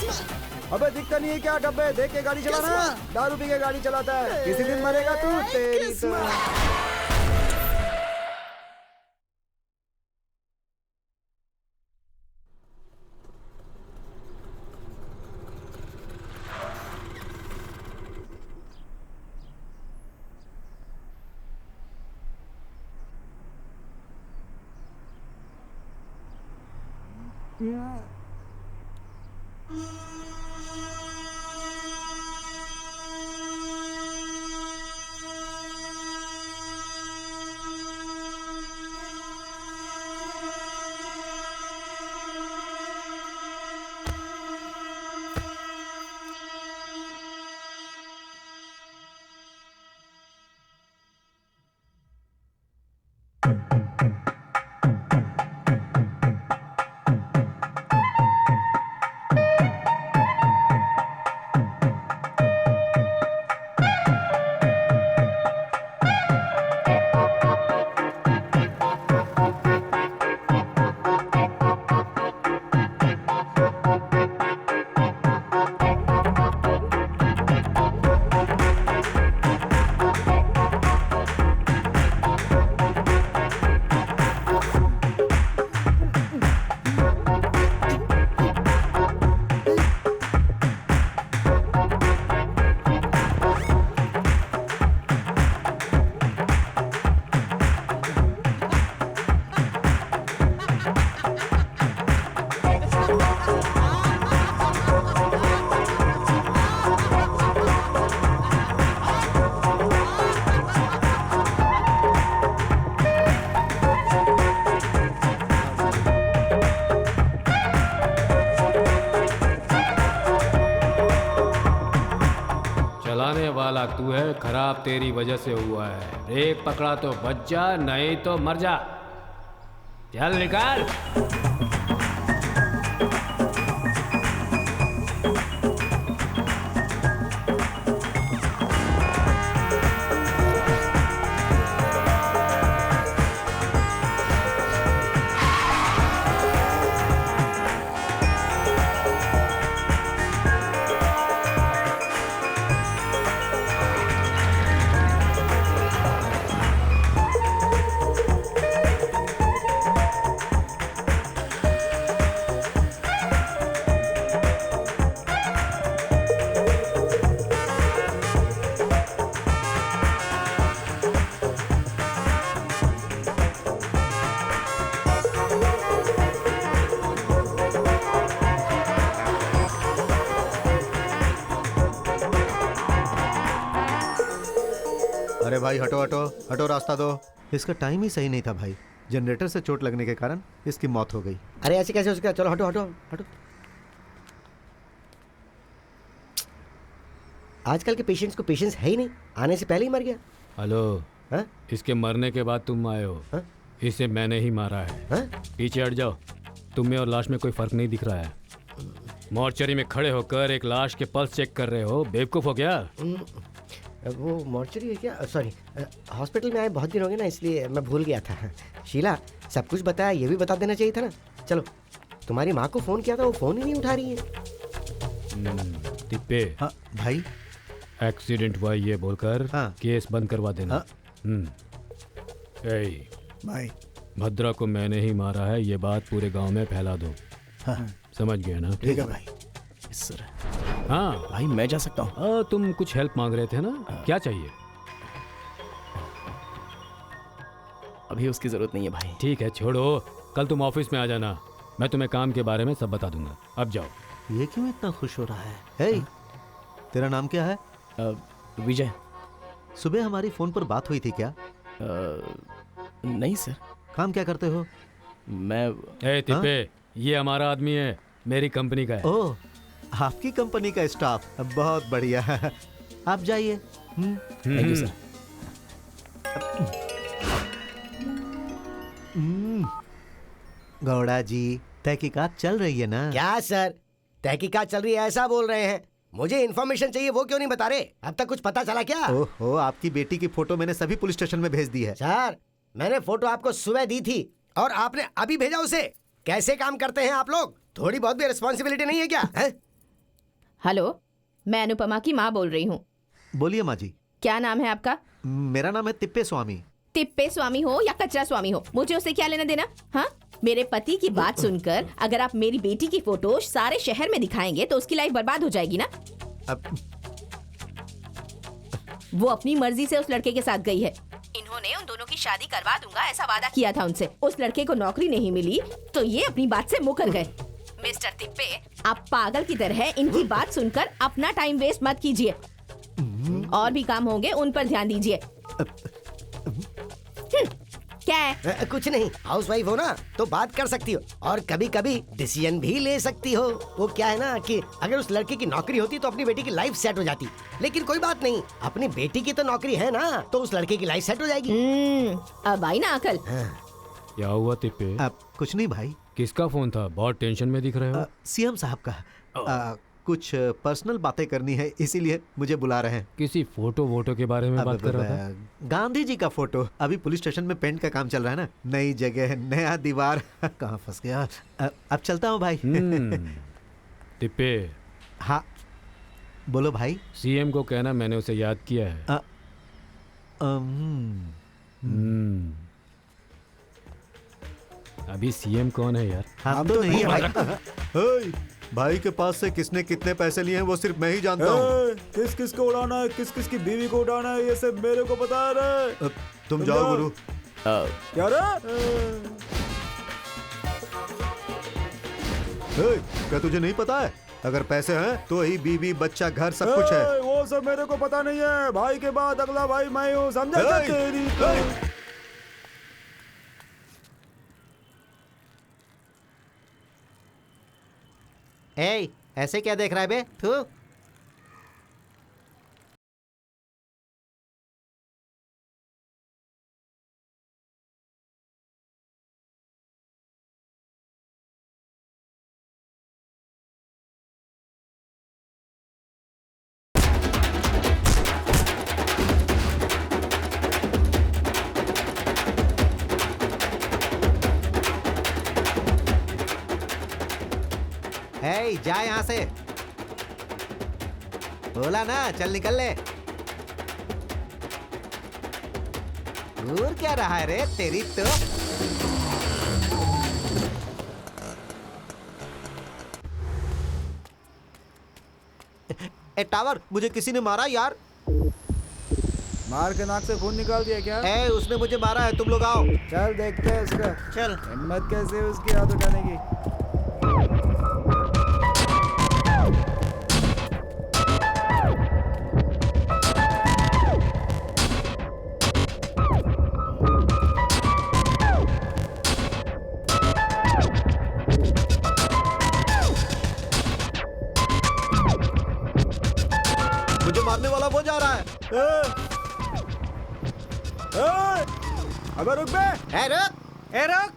अबे दिखता नहीं है क्या डब्बे, देख के गाड़ी चलाना। दारू पी के गाड़ी चलाता है, किसी दिन मरेगा तू। तेरी तो चलाने वाला तू है, खराब तेरी वजह से हुआ है। ब्रेक पकड़ा तो बच जा, नहीं तो मर जा। चल निकाल। अरे भाई हटो हटो हटो, रास्ता दो। इसका टाइम ही सही नहीं था भाई, जनरेटर से चोट लगने के कारण इसकी मौत हो गई। अरे ऐसे कैसे हो सकता है? चलो हटो हटो हटो। आजकल के पेशेंट्स को पेशेंस है ही नहीं, आने से पहले ही मर गया। हेलो, हाँ? इसके मरने के बाद तुम आए हो। हाँ? इसे मैंने ही मारा है। हाँ? पीछे हट जाओ, तुम में और लाश में कोई फर्क नहीं दिख रहा है। मॉर्चरी में खड़े होकर एक लाश के पल्स चेक कर रहे हो, बेवकूफ हो क्या? वो मॉर्चरी है क्या? सॉरी, हॉस्पिटल में आए बहुत दिन हो गए ना, इसलिए मैं भूल गया था। शीला, सब कुछ बताया, ये भी बता देना चाहिए था ना। चलो, तुम्हारी माँ को फ़ोन किया था, वो फ़ोन ही नहीं उठा रही है। टिप्पे। हाँ भाई, एक्सीडेंट हुआ ये बोलकर केस बंद करवा देना। भाई, भद्रा को मैंने ही मारा है, ये बात पूरे गांव में फैला दो। समझ गए ना? ठीक है भाई। सर, हाँ भाई मैं जा सकता हूँ? तुम कुछ हेल्प मांग रहे थे ना, क्या चाहिए? अभी उसकी जरूरत नहीं है भाई। ठीक है, छोड़ो, कल तुम ऑफिस में आ जाना, मैं तुम्हें काम के बारे में सब बता दूंगा। अब जाओ। ये क्यों इतना खुश हो रहा है? हे, तेरा नाम क्या है? विजय। सुबह हमारी फोन पर बात हुई थी क्या? नहीं सर। काम क्या करते हो? मैं तिप्पे, ये हमारा आदमी है, मेरी कंपनी का है। ओह, आपकी कंपनी का स्टाफ, बहुत बढ़िया। आप जाइए। Thank you sir. Gowda ji, तहकीकात चल रही है ना? क्या सर, तहकीकात चल रही है ऐसा बोल रहे हैं? मुझे इन्फॉर्मेशन चाहिए, वो क्यों नहीं बता रहे? अब तक कुछ पता चला क्या? ओहो, आपकी बेटी की फोटो मैंने सभी पुलिस स्टेशन में भेज दी है। सर, मैंने फोटो आपको सुबह दी थी और आपने अभी भेजा उसे। कैसे काम करते हैं आप लोग? थोड़ी बहुत भी रिस्पॉन्सिबिलिटी नहीं है क्या? है? हेलो, मैं अनुपमा की माँ बोल रही हूँ। बोलिए माँ जी। क्या नाम है आपका? मेरा नाम है तिप्पे स्वामी। तिप्पे स्वामी हो या कचरा स्वामी हो, मुझे उससे क्या लेना देना? हाँ, मेरे पति की बात सुनकर अगर आप मेरी बेटी की फोटो सारे शहर में दिखाएंगे तो उसकी लाइफ बर्बाद हो जाएगी ना। अब वो अपनी मर्जी से उस लड़के के साथ गई है। इन्होंने उन दोनों की शादी करवा दूंगा ऐसा वादा किया था उनसे। उस लड़के को नौकरी नहीं मिली तो ये अपनी बात से मुकर गए। मिस्टर तिप्पे, आप पागल की तरह इनकी बात सुनकर अपना टाइम वेस्ट मत कीजिए। और भी काम होंगे, उन पर ध्यान दीजिए। क्या है? कुछ नहीं, हाउसवाइफ हो ना तो बात कर सकती हो और कभी कभी डिसीजन भी ले सकती हो। वो क्या है ना कि अगर उस लड़के की नौकरी होती तो अपनी बेटी की लाइफ सेट हो जाती, लेकिन कोई बात नहीं, अपनी बेटी की तो नौकरी है ना, तो उस लड़के की लाइफ सेट हो जाएगी। अब आई ना अकल। क्या हुआ तिप्पे? अब कुछ नहीं भाई। किसका फोन था? बहुत टेंशन में दिख रहे हो। सीएम साहब का। कुछ पर्सनल बातें करनी है इसीलिए मुझे बुला रहे हैं। किसी फोटो वोटो के बारे में बात कर रहा था। गांधी जी का फोटो। अभी पुलिस स्टेशन में पेंट का काम चल रहा है ना, नई जगह नया दीवार। कहाँ फंस गया। अब चलता हूँ भाई। तिप्पे। हाँ बोलो भाई। सीएम को कहना मैंने उसे याद किया है। अभी सीएम कौन है यार? हम तो नहीं है भाई। भाई के पास से किसने कितने पैसे लिए हैं वो सिर्फ मैं ही जानता हूँ। किस किस को उड़ाना है, किस किस की बीवी को उड़ाना है, ये सब मेरे को पता है रे। तुम जाओ गुरु। क्या रे? क्या तुझे नहीं पता है? अगर पैसे हैं तो ही बीवी बच्चा घर सब कुछ है। वो सब मेरे को पता नहीं है। भाई के बाद अगला भाई मैं हूँ, समझा? तेरी ए, ऐसे क्या देख रहा है बे? थू। जा यहाँ से। बोला ना, चल निकल ले। दूर क्या रहा है रे तेरी तो। ए टावर, मुझे किसी ने मारा यार। मार के नाक से खून निकाल दिया क्या? उसने मुझे मारा है, तुम लोग आओ। चल देखते हैं इसका। चल। हिम्मत कैसे है उसकी हाथ उठाने की। मुझे मारने वाला वो जा रहा है। अबे रुक बे। रुक।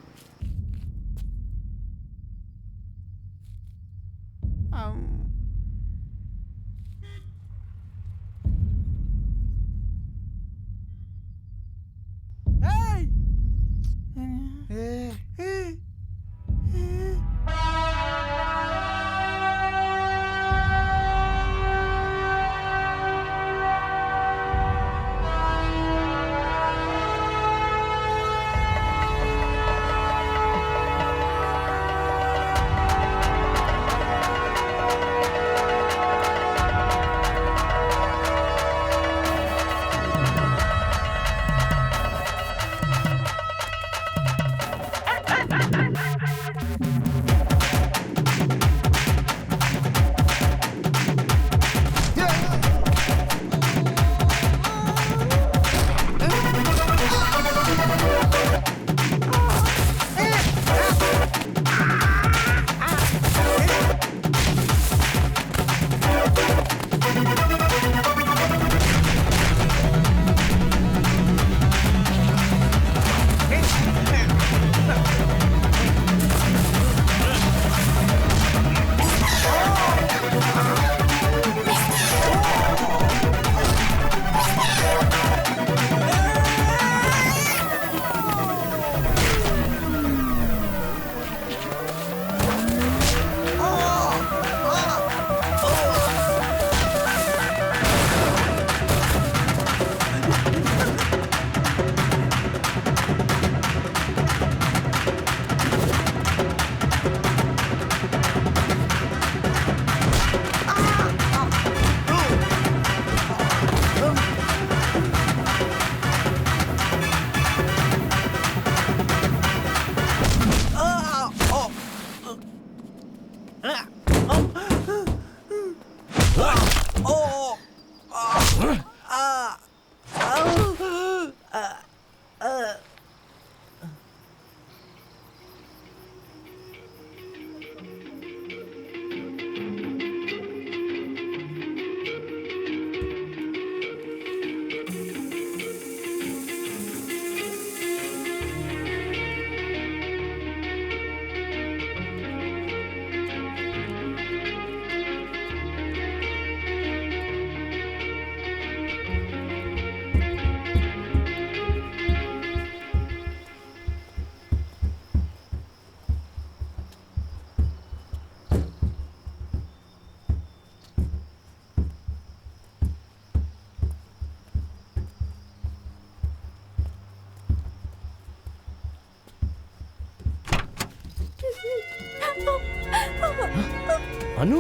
अनु,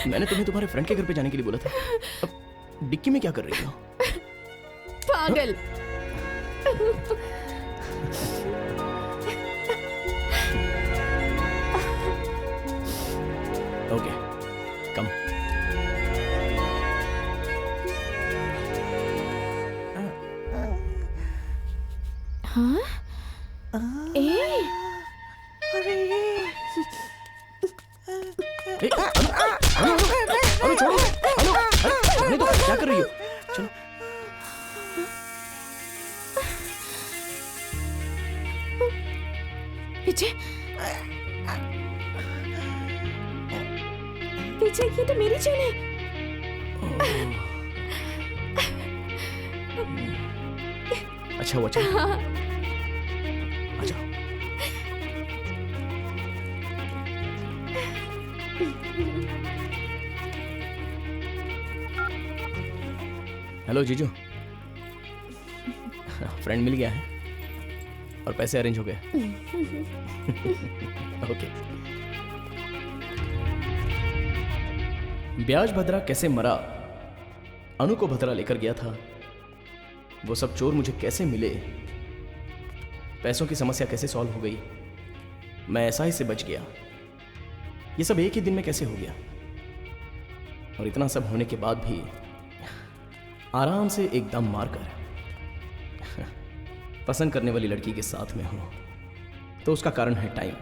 मैंने तुम्हें तुम्हारे फ्रेंड के घर पे जाने के लिए बोला था। अब डिक्की में क्या कर रही हो? पागल। ओके, कम। हाँ? ए? अनु छोड़ो, अनु तो क्या कर रही हो? चलो। विजय, विजय ये तो मेरी चेन है। अच्छा हुआ, चलो। आ जाओ। हेलो जीजू, फ्रेंड मिल गया है और पैसे अरेंज हो गए। ओके। ब्याज भद्रा कैसे मरा, अनु को भद्रा लेकर गया था, वो सब चोर मुझे कैसे मिले, पैसों की समस्या कैसे सॉल्व हो गई, मैं ऐसा ही से बच गया, ये सब एक ही दिन में कैसे हो गया। और इतना सब होने के बाद भी आराम से एकदम मारकर पसंद करने वाली लड़की के साथ में हूं, तो उसका कारण है टाइम।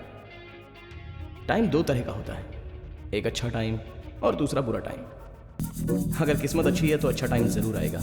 टाइम दो तरह का होता है, एक अच्छा टाइम और दूसरा बुरा टाइम। अगर किस्मत अच्छी है तो अच्छा टाइम जरूर आएगा।